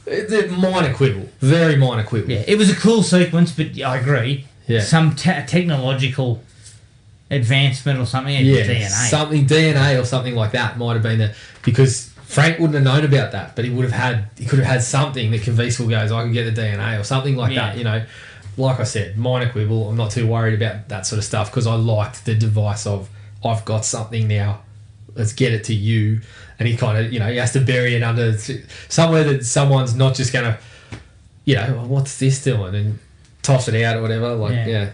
It's a minor quibble. Very minor quibble. Yeah, it was a cool sequence, but I agree. Yeah. Some technological advancement or something. DNA. Something DNA or something like that might have been there, because Frank wouldn't have known about that, but he could have had something that Caviezel goes, I can get the DNA or something like that. Like I said, minor quibble. I'm not too worried about that sort of stuff, because I liked the device of, I've got something now, let's get it to you. And he kind of, he has to bury it under somewhere that someone's not just going to, what's this doing? And toss it out or whatever.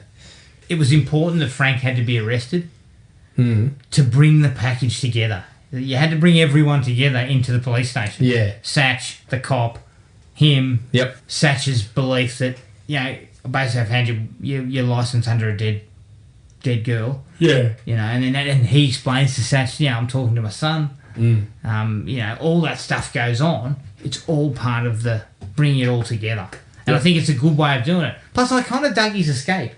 It was important that Frank had to be arrested to bring the package together. You had to bring everyone together into the police station. Yeah. Satch, the cop, him. Yep. Satch's belief that, basically I've handed your license under a dead girl. Yeah. And he explains to Satch, I'm talking to my son. All that stuff goes on. It's all part of the bringing it all together. And I think it's a good way of doing it. Plus, I kind of dug his escape.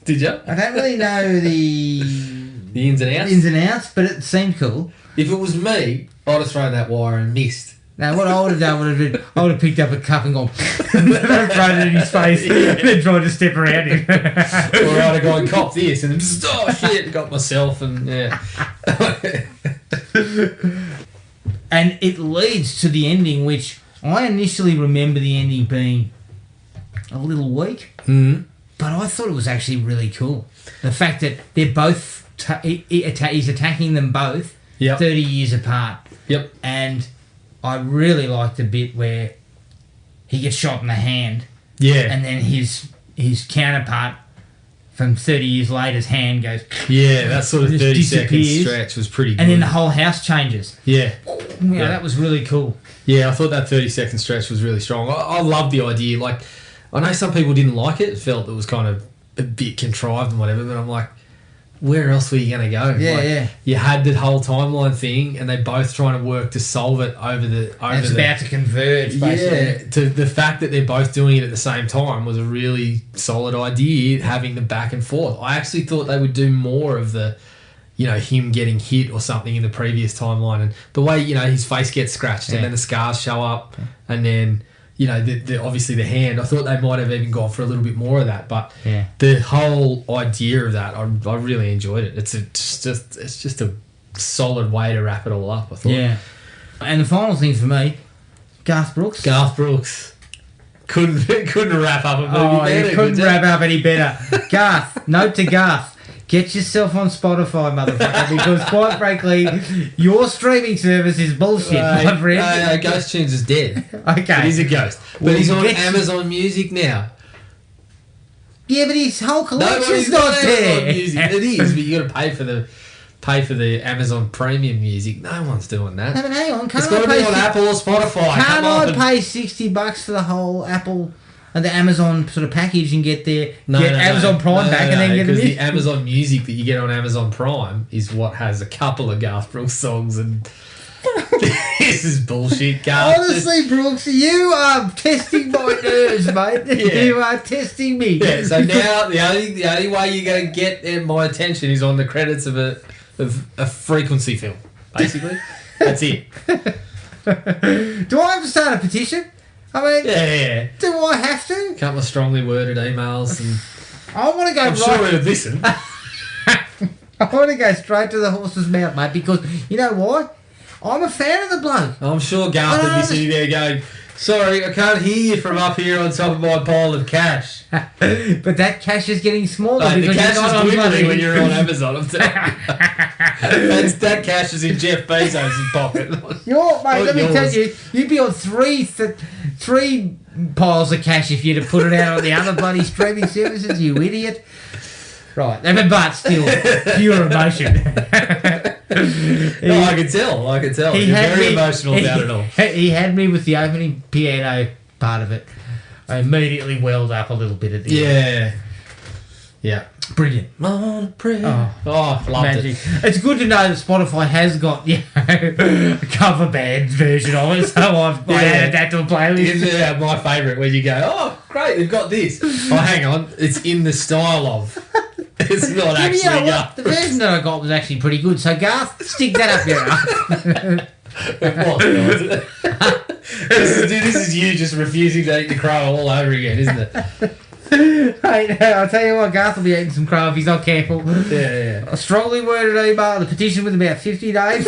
Did you? I don't really know the ins and outs, but it seemed cool. If it was me, I'd have thrown that wire and missed. Now, what I would have done I would have picked up a cup and gone and thrown it in his face and then tried to step around him. Or I'd have gone, cop this, and then just, got myself, and And it leads to the ending, which I initially remember the ending being a little weak, but I thought it was actually really cool. The fact that they're both, he's attacking them both 30 years apart. Yep. And I really liked the bit where he gets shot in the hand. Yeah. And then his counterpart from 30 years later's hand goes... Yeah, that sort of 30-second stretch was pretty good. And then the whole house changes. Yeah. That was really cool. Yeah, I thought that 30-second stretch was really strong. I love the idea. Like, I know some people didn't like it, felt it was kind of a bit contrived and whatever, but I'm like, where else were you going to go? You had the whole timeline thing, and they both trying to work to solve it over the... It's about to converge, basically. Yeah, to the fact that they're both doing it at the same time was a really solid idea, having the back and forth. I actually thought they would do more of the him getting hit or something in the previous timeline, and the way his face gets scratched and then the scars show up, and then obviously the hand. I thought they might have even gone for a little bit more of that, but the whole idea of that, I really enjoyed it. It's just a solid way to wrap it all up, I thought. Yeah. And the final thing for me, Garth Brooks. Couldn't wrap up a movie better. Couldn't wrap up any better. Garth, note to Garth. Get yourself on Spotify, motherfucker, because quite frankly, your streaming service is bullshit, my friend. No, Ghost Tunes is dead. Okay. It is a ghost. But he's on Amazon Music now. Yeah, but his whole collection's Nobody's not got there. Amazon Music. It is, but you got to pay for the Amazon Premium Music. No one's doing that. No, but hang on. It's got to be on Apple or Spotify. Can't I pay $60 for the whole Apple and the Amazon sort of package and get Amazon Prime back and then get because the Amazon Music that you get on Amazon Prime is what has a couple of Garth Brooks songs, and this is bullshit, Garth. Honestly, Brooks, you are testing my nerves, mate. Yeah. You are testing me. Yeah, so now the only way you're going to get my attention is on the credits of a Frequency film, basically. That's it. Do I have to start a petition? I mean, Yeah. do I have to? A couple of strongly worded emails, and I want to go I'm sure he would listen. I want to go straight to the horse's mouth, mate, because you know why? I'm a fan of the bloke. I'm sure Garth would be sitting there going, "Sorry, I can't hear you from up here on top of my pile of cash." But that cash is getting smaller The because cash you're not is on dwindling money. when you're on Amazon. I'm telling you. that cash is in Jeff Bezos' pocket. Let me tell you, you'd be on three piles of cash if you'd have put it out on the other bloody streaming services, you idiot. Right, but still, pure emotion. No, I can tell. You're very emotional about it all. He had me with the opening piano part of it. I immediately welled up a little bit at the end. Yeah. Brilliant. On prayer. Loved Magic. it. It's good to know that Spotify has got a cover band version of it, so I've added that to a playlist. Yeah, my favourite, where you go, oh, great, they've got this. Oh, hang on, it's in the style of. It's not actually. You know what? The version that I got was actually pretty good, so Garth, stick that up your ass. This is you just refusing to eat the crow all over again, isn't it? Hey, I'll tell you what, Garth will be eating some crow if he's not careful. Yeah. A strongly worded email, the petition with about 50 names.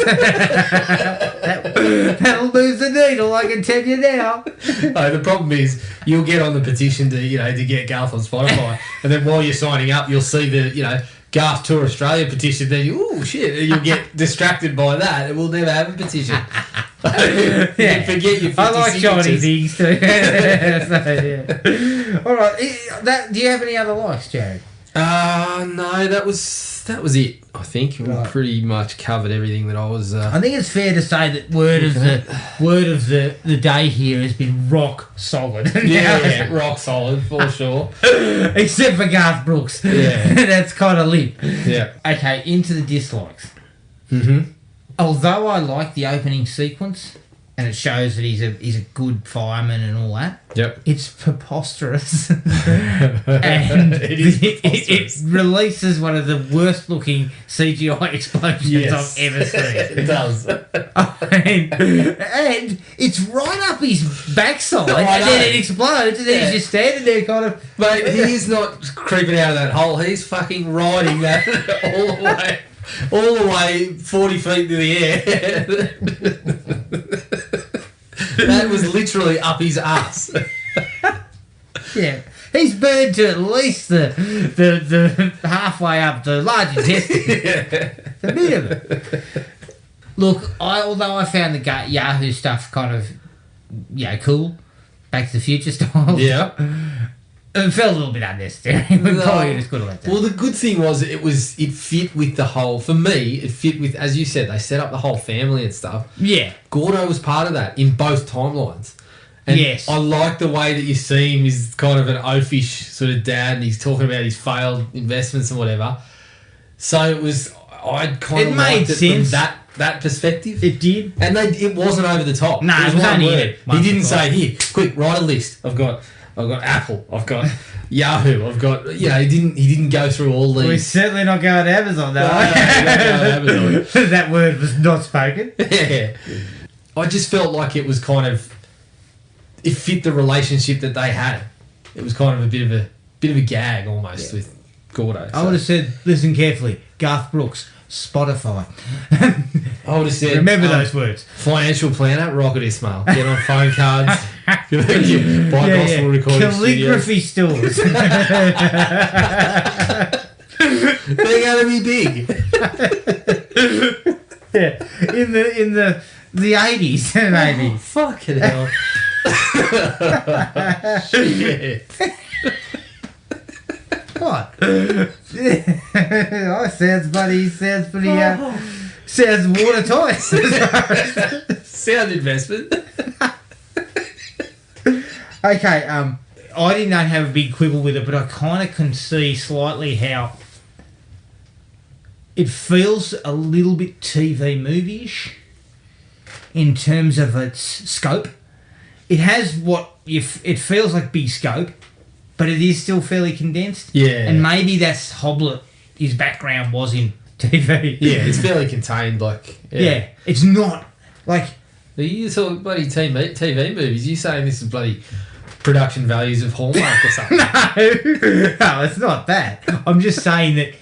That'll move the needle, I can tell you now. The problem is you'll get on the petition to get Garth on Spotify, and then while you're signing up, you'll see the Garth Tour Australia petition. Then you'll get distracted by that, and we'll never have a petition. You forget your 50 I like shiny signatures. things too. All right. Do you have any other likes, Jared? No, that was it. I think we pretty much covered everything that I was. I think it's fair to say that word of the day here has been rock solid. Yeah, rock solid for sure. Except for Garth Brooks. Yeah, that's kind of limp. Yeah. Okay, into the dislikes. Mm-hmm. Although I like the opening sequence, and it shows that he's a good fireman and all that. Yep. It's preposterous, and it releases one of the worst looking CGI explosions I've ever seen. It does. and it's right up his backside, and then it explodes, and then he's just standing there, kind of. Mate, he's not creeping out of that hole. He's fucking riding that all the way 40 feet into the air. That was literally up his ass. Yeah, he's burned to at least the halfway up the large intestine. The minimum. Look, although I found the Yahoo stuff kind of cool, Back to the Future style. Yeah. It felt a little bit unnecessary. We probably just could have left that. Well, the good thing was it fit with the whole. For me, it fit with, as you said, they set up the whole family and stuff. Yeah, Gordo was part of that in both timelines. And yes, I like the way that you see him. He's kind of an oafish sort of dad, and he's talking about his failed investments and whatever. So it was. I'd kind of liked it from that perspective. It did, and it wasn't over the top. No, it was only word. He didn't say, "Here, quick, write a list. I've got I've got Apple, I've got Yahoo, I've got he didn't go through all these. We're certainly not going to Amazon though. No, not going to Amazon. That word was not spoken. Yeah. I just felt like it was kind of it fit the relationship that they had. It was kind of a bit of a gag almost with Gordo. I would have said, listen carefully, Garth Brooks, Spotify. I would have said, remember those words. Financial planner, Rocket Ismail. Get on phone cards. Buy gospel recording calligraphy stores. They're going to be big. Yeah, in the 80s and 80s. Fucking hell. Shit. What? Oh, sounds funny. Sounds pretty. Sounds watertight. Sound investment. Okay. I didn't have a big quibble with it, but I kind of can see slightly how it feels a little bit TV movie-ish in terms of its scope. It has it feels like big scope, but it is still fairly condensed. Yeah. And maybe that's Hoblet, his background was in TV. Yeah, it's fairly contained, like... Yeah. It's not, like... You saw bloody TV movies, you saying this is bloody production values of Hallmark or something? No, it's not that. I'm just saying that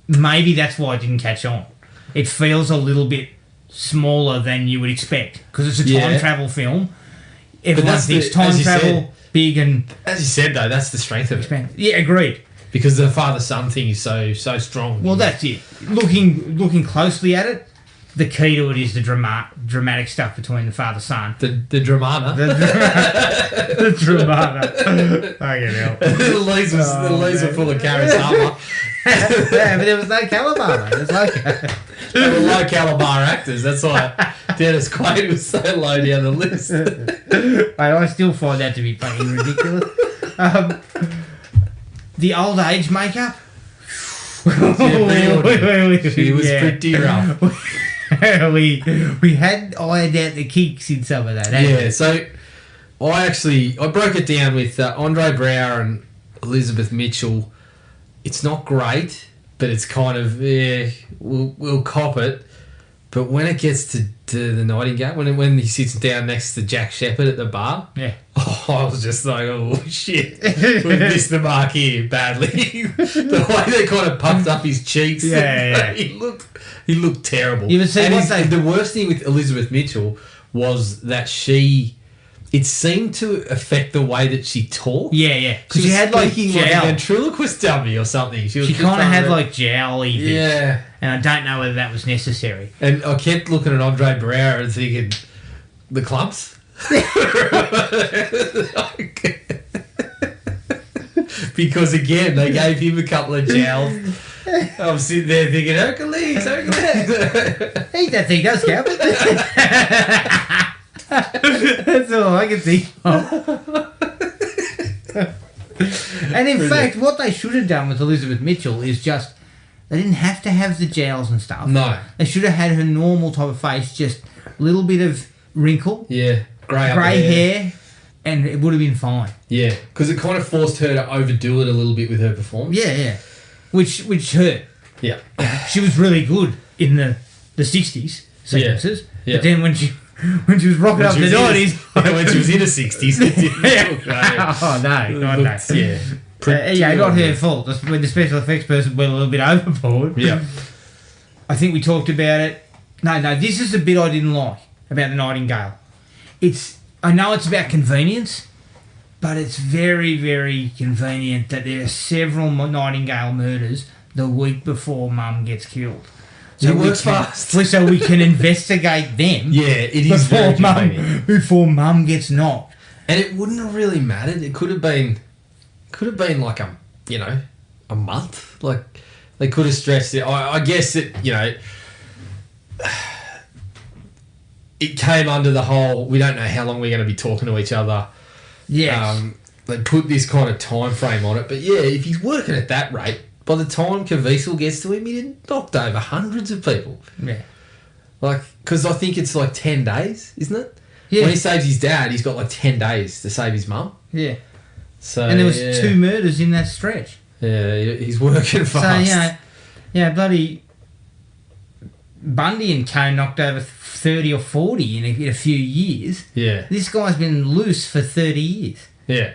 maybe that's why it didn't catch on. It feels a little bit smaller than you would expect, because it's a time travel film. Everyone thinks time travel, big and... As you said, though, that's the strength of it. Yeah, agreed. Because the father-son thing is so strong. Well, that's it. Looking closely at it, the key to it is the dramatic stuff between the father-son. The dramana. The dramana. Fucking hell. The leaves were full of Carrie Summer. Yeah, but there was no Calabar. There was no... They were low caliber actors. That's why Dennis Quaid was so low down the list. I still find that to be fucking ridiculous. The old age makeup. She was pretty rough. we had ironed out the kinks in some of that. Yeah, so I broke it down with Andre Braugher and Elizabeth Mitchell. It's not great, but it's kind of we'll cop it. But when it gets to the Nightingale, when he sits down next to Jack Shepherd at the bar, yeah, I was just like, oh shit, we missed the mark here badly. The way they kind of puffed up his cheeks, he looked terrible. You see, the worst thing with Elizabeth Mitchell was that it seemed to affect the way that she talked. Yeah. Because she had like a ventriloquist dummy or something. She kind of had like jowly bits. Yeah. And I don't know whether that was necessary. And I kept looking at Andre Braugher and thinking, the clumps? Because again, they gave him a couple of jowls. I'm sitting there thinking, Hercules. Eat that thing, don't scalp it. That's all I can think of. And in fact, what they should have done with Elizabeth Mitchell is just, they didn't have to have the gels and stuff. No. They should have had her normal type of face, just a little bit of wrinkle. Yeah. Grey hair, and it would have been fine. Yeah, because it kind of forced her to overdo it a little bit with her performance. Yeah. Which hurt. Yeah. She was really good in the 60s sequences. Yeah. But then when she was rocking up the 90s... when she was in the 60s. It didn't look great. Oh, no. God, no. Yeah. Not her fault. When the special effects person went a little bit overboard. Yeah. I think we talked about it. No, this is the bit I didn't like about the Nightingale. I know it's about convenience, but it's very, very convenient that there are several Nightingale murders the week before Mum gets killed. So it works fast. So we can investigate them. Yeah, it is very convenient. Before Mum gets knocked. And it wouldn't have really mattered. It could have been like a month. Like they could have stretched it. I guess it, it came under the whole, we don't know how long we're going to be talking to each other. Yes. They put this kind of time frame on it. But yeah, if he's working at that rate, by the time Caviezel gets to him, he knocked over hundreds of people. Yeah. Like, because I think it's like 10 days, isn't it? Yeah. When he saves his dad, he's got like 10 days to save his mum. Yeah. So And there was 2 murders in that stretch. Yeah, he's working fast. So, bloody Bundy and Co knocked over 30 or 40 in a few years. Yeah. This guy's been loose for 30 years. Yeah.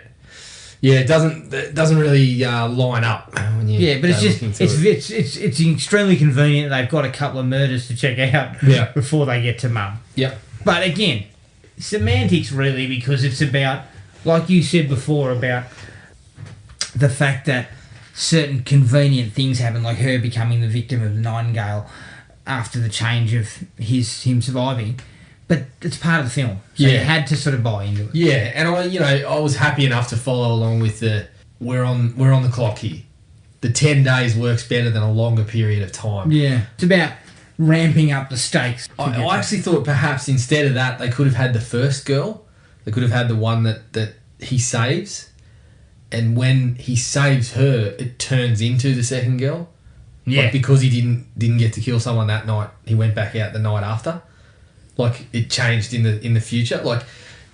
Yeah, it doesn't really line up when you but it's go just looking into it. it's extremely convenient that they've got a couple of murders to check out before they get to Mum. Yep. But again, semantics really, because it's about, like you said before, about the fact that certain convenient things happen, like her becoming the victim of the Nightingale after the change of him surviving. But it's part of the film, so you had to sort of buy into it. Yeah, and I was happy enough to follow along with the we're on the clock here. The 10 days works better than a longer period of time. Yeah, it's about ramping up the stakes. I actually thought perhaps instead of that they could have had the first girl. They could have had the one that he saves, and when he saves her, it turns into the second girl. Yeah, like because he didn't get to kill someone that night, he went back out the night after. Like, it changed in the future. Like,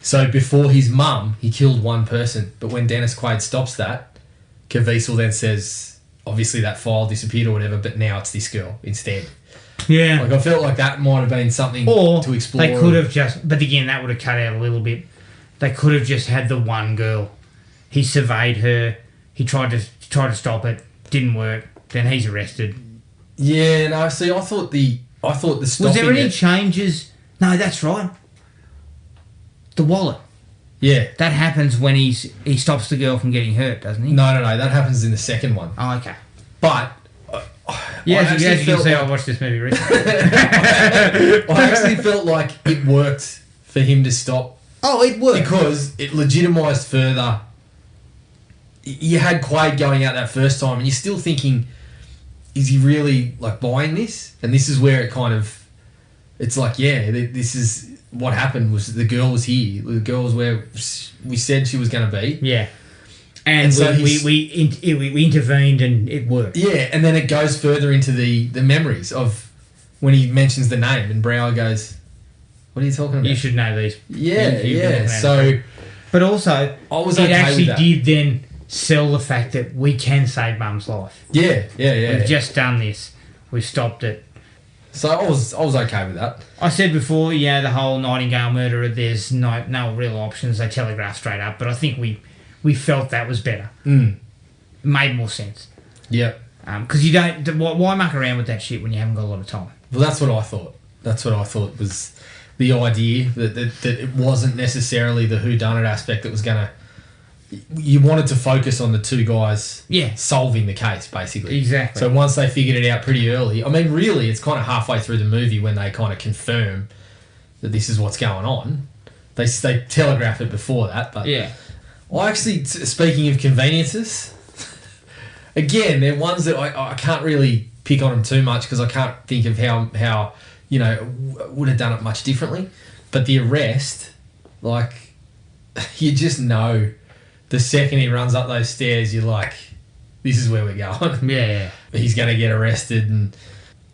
so before his mum, he killed one person. But when Dennis Quaid stops that, Caviezel then says, obviously that file disappeared or whatever, but now it's this girl instead. Yeah. Like, I felt like that might have been something to explore. They could have just... But again, that would have cut out a little bit. They could have just had the one girl. He surveyed her. He tried to stop it. Didn't work. Then he's arrested. Yeah, no, see, I thought the stopping... Was there any changes... No, that's right. The wallet. Yeah. That happens when he stops the girl from getting hurt, doesn't he? No. That happens in the second one. Oh, okay. But... as you can see, I watched this movie recently. I actually felt like it worked for him to stop. Oh, it worked. Because it legitimised further. You had Quaid going out that first time and you're still thinking, is he really like buying this? And this is where it kind of... It's like, yeah, this is what happened. Was the girl was here. The girl was where we said she was going to be. Yeah, and so we intervened and it worked. Yeah, and then it goes further into the memories of when he mentions the name and Brower goes, "What are you talking about? You should know these." Yeah. So, but also, it actually did then sell the fact that we can save Mum's life. Yeah. We've just done this. We've stopped it. So I was okay with that. I said before, the whole Nightingale murder, there's no real options. They telegraph straight up, but I think we felt that was better. It made more sense. Yeah. Because you don't... Why muck around with that shit when you haven't got a lot of time? Well, that's what I thought. That's what I thought was the idea, that it wasn't necessarily the whodunit aspect that was going to... You wanted to focus on the two guys solving the case, basically. Exactly. So once they figured it out pretty early, I mean, really, it's kind of halfway through the movie when they kind of confirm that this is what's going on. They telegraph it before that, but... Yeah. I actually, speaking of conveniences, again, they're ones that I can't really pick on them too much because I can't think of how would have done it much differently. But the arrest, like, you just know... The second he runs up those stairs, you're like, this is where we're going. Yeah. He's going to get arrested. And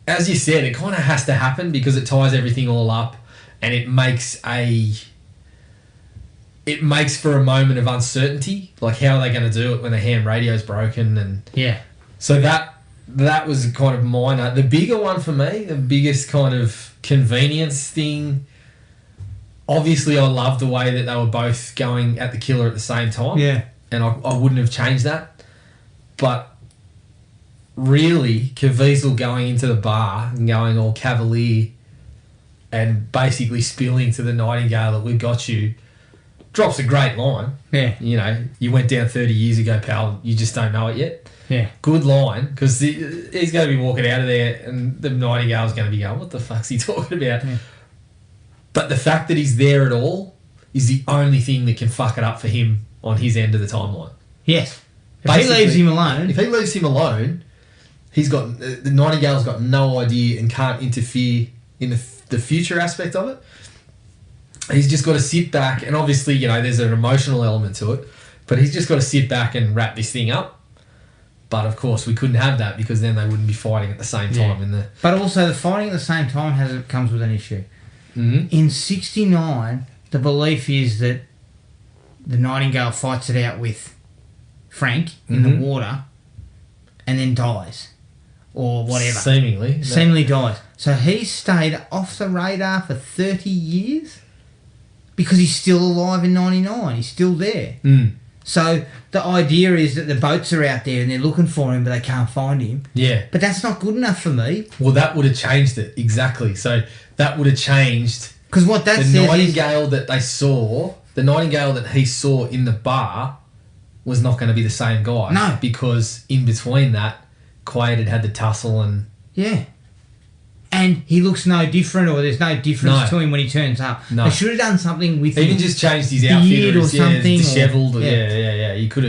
as you said, it kind of has to happen because it ties everything all up and it makes for a moment of uncertainty. Like, how are they going to do it when the ham radio's broken? And yeah. So that was kind of minor. The bigger one for me, the biggest kind of convenience thing... Obviously, I love the way that they were both going at the killer at the same time. Yeah. And I wouldn't have changed that. But really, Caviezel going into the bar and going all cavalier and basically spilling to the Nightingale that we've got you drops a great line. Yeah. You went down 30 years ago, pal. You just don't know it yet. Yeah. Good line, because he's going to be walking out of there and the Nightingale's going to be going, what the fuck's he talking about? Yeah. But the fact that he's there at all is the only thing that can fuck it up for him on his end of the timeline. Yes. If he leaves him alone, he's got the Nightingale's got no idea and can't interfere in the future aspect of it. He's just got to sit back, and obviously, there's an emotional element to it, but he's just got to sit back and wrap this thing up. But of course, we couldn't have that because then they wouldn't be fighting at the same time. But also, the fighting at the same time comes with an issue. Mm-hmm. In 1969, the belief is that the Nightingale fights it out with Frank in the water and then dies. Or whatever. Seemingly dies. So he stayed off the radar for 30 years because he's still alive in 99. He's still there. So the idea is that the boats are out there and they're looking for him, but they can't find him. Yeah. But that's not good enough for me. Well, that would have changed it. Exactly. So that would have changed... Because what that says the Nightingale that they saw, the Nightingale that he saw in the bar was not going to be the same guy. No. Because in between that, Quaid had the tussle and... Yeah. And he looks no different, or there's no difference to him when he turns up. No. They should have done something with him. Even just changed his outfit or something. Dishevelled. Yeah. You could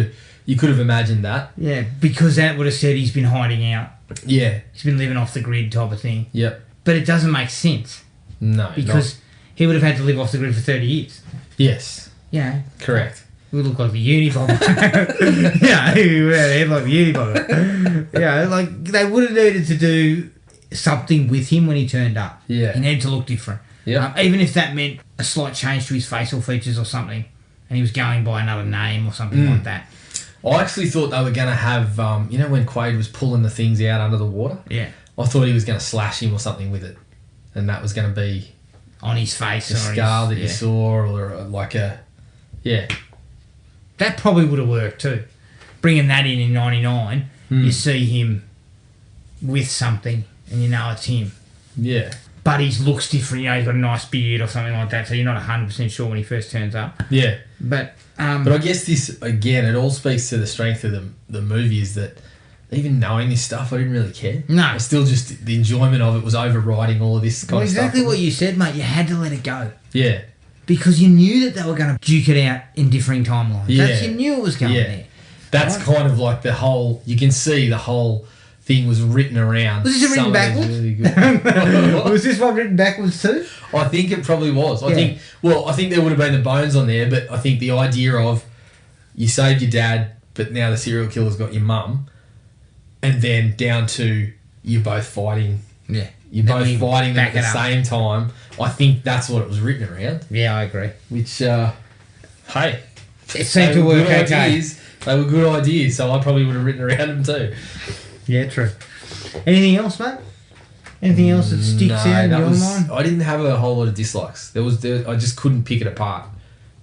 have imagined that. Yeah, because that would have said he's been hiding out. Yeah. He's been living off the grid type of thing. Yep. But it doesn't make sense. No. Because he would have had to live off the grid for 30 years. Yes. Yeah. Correct. We look like the Unibomber. Yeah, we had a head like the Unibomber. Yeah, like they would have needed to do something with him when he turned up. Yeah. He needed to look different. Yeah. Even if that meant a slight change to his facial features or something, and he was going by another name or something like that. I actually thought they were going to have, you know, when Quaid was pulling the things out under the water? Yeah. I thought he was going to slash him or something with it. And that was going to be... on his face. A scar that you saw, or like a... Yeah. That probably would have worked too. Bringing that in 99, you see him with something and you know it's him. Yeah. But he looks different, you know, he's got a nice beard or something like that, so you're not 100% sure when he first turns up. Yeah. But I guess this, again, it all speaks to the strength of the movie, is that even knowing this stuff, I didn't really care. No. I still just, the enjoyment of it was overriding all of this kind of stuff. Exactly what you said, mate. You had to let it go. Yeah. Because you knew that they were going to duke it out in differing timelines. Yeah. You knew it was going there. That's kind of like the whole, you can see the whole thing was written around. Was this written backwards? Really good. Was this one written backwards too? I think it probably was. I think there would have been the bones on there, but I think the idea of you saved your dad, but now the serial killer's got your mum, and then down to you're both fighting. Yeah. You're both fighting them at the same time. I think that's what it was written around. Yeah, I agree. Which, hey, it seemed to work okay. They were good ideas, so I probably would have written around them too. Yeah, true. Anything else, mate? Anything else that sticks out in your mind? I didn't have a whole lot of dislikes. I just couldn't pick it apart.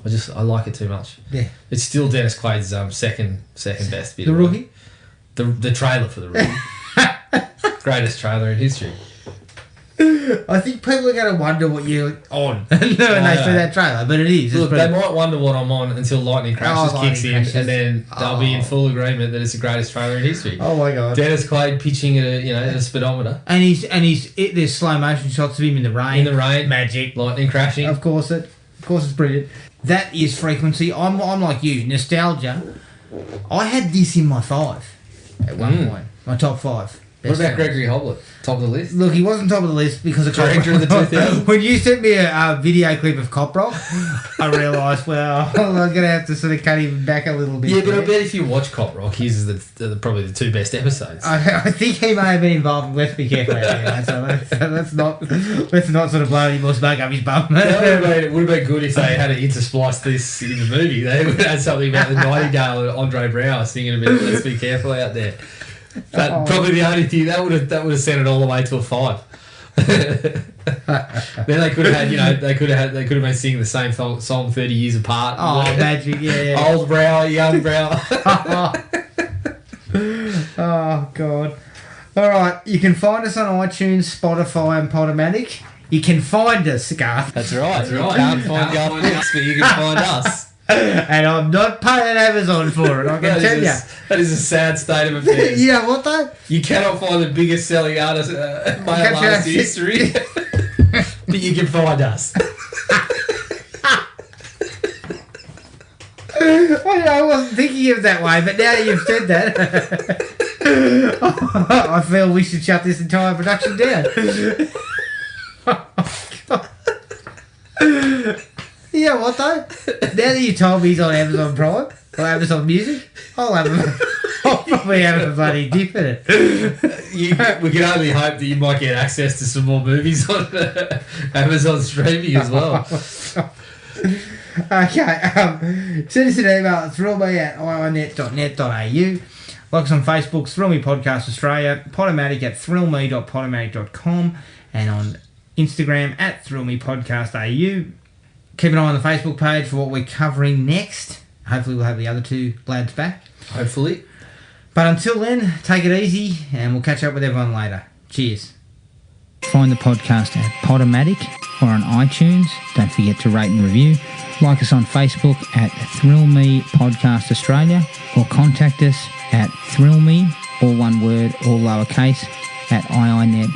I like it too much. Yeah. It's still Dennis Quaid's second best bit. The Rookie? The trailer for The Rookie. Greatest trailer in history. I think people are going to wonder what you're on when they see that trailer, but it is. Look, they might wonder what I'm on until Lightning Crashes kicks in, and then they'll be in full agreement that it's the greatest trailer in history. Oh my god! Dennis Quaid pitching at a speedometer, and there's slow motion shots of him in the rain. Magic, lightning crashing. Of course it's brilliant. That is frequency. I'm like you, nostalgia. I had this in my 5 at one point, my top 5. What about Gregory Hoblet? Top of the list? Look, he wasn't top of the list because of Director of the 2000s. When you sent me a video clip of Cop Rock, I realised, well, I'm going to have to sort of cut him back a little bit. Yeah, but I bet if you watch Cop Rock, his is probably the 2 best episodes. I think he may have been involved. Let's be careful out here, so let's not sort of blow any more smoke up his bum. It would have been good if they had to intersplice this in the movie. They would have had something about the Nightingale and Andre Braugher singing a bit of Let's Be Careful out there. Probably the only thing that would have sent it all the way to a 5. Then they could have had, they could have been singing the same song 30 years apart. Oh, magic, yeah. Old Brower, young Brower. Oh god. All right, you can find us on iTunes, Spotify, and Podomatic. You can find us, Garth. That's right. You can't find Garth Brooks, but you can find us. And I'm not paying Amazon for it, I can tell you. That is a sad state of affairs. You know what though? You cannot find the biggest selling artist, male artist in history, but you can find us. Well, I wasn't thinking of it that way, but now you've said that, I feel we should shut this entire production down. Yeah, what though? Now that you told me he's on Amazon Prime or Amazon Music, I'll probably have a bloody dip in it. We can only hope that you might get access to some more movies on Amazon streaming as well. Okay, send us an email at thrillme@iinet.net.au. Like us on Facebook, Thrill Me Podcast Australia, Podomatic at thrillme.podomatic.com, and on Instagram at thrillmepodcast.au. Keep an eye on the Facebook page for what we're covering next. Hopefully we'll have the other two lads back. Hopefully. But until then, take it easy, and we'll catch up with everyone later. Cheers. Find the podcast at Podomatic or on iTunes. Don't forget to rate and review. Like us on Facebook at Thrill Me Podcast Australia, or contact us at thrillme, all one word, all lowercase, at iinet.net.au.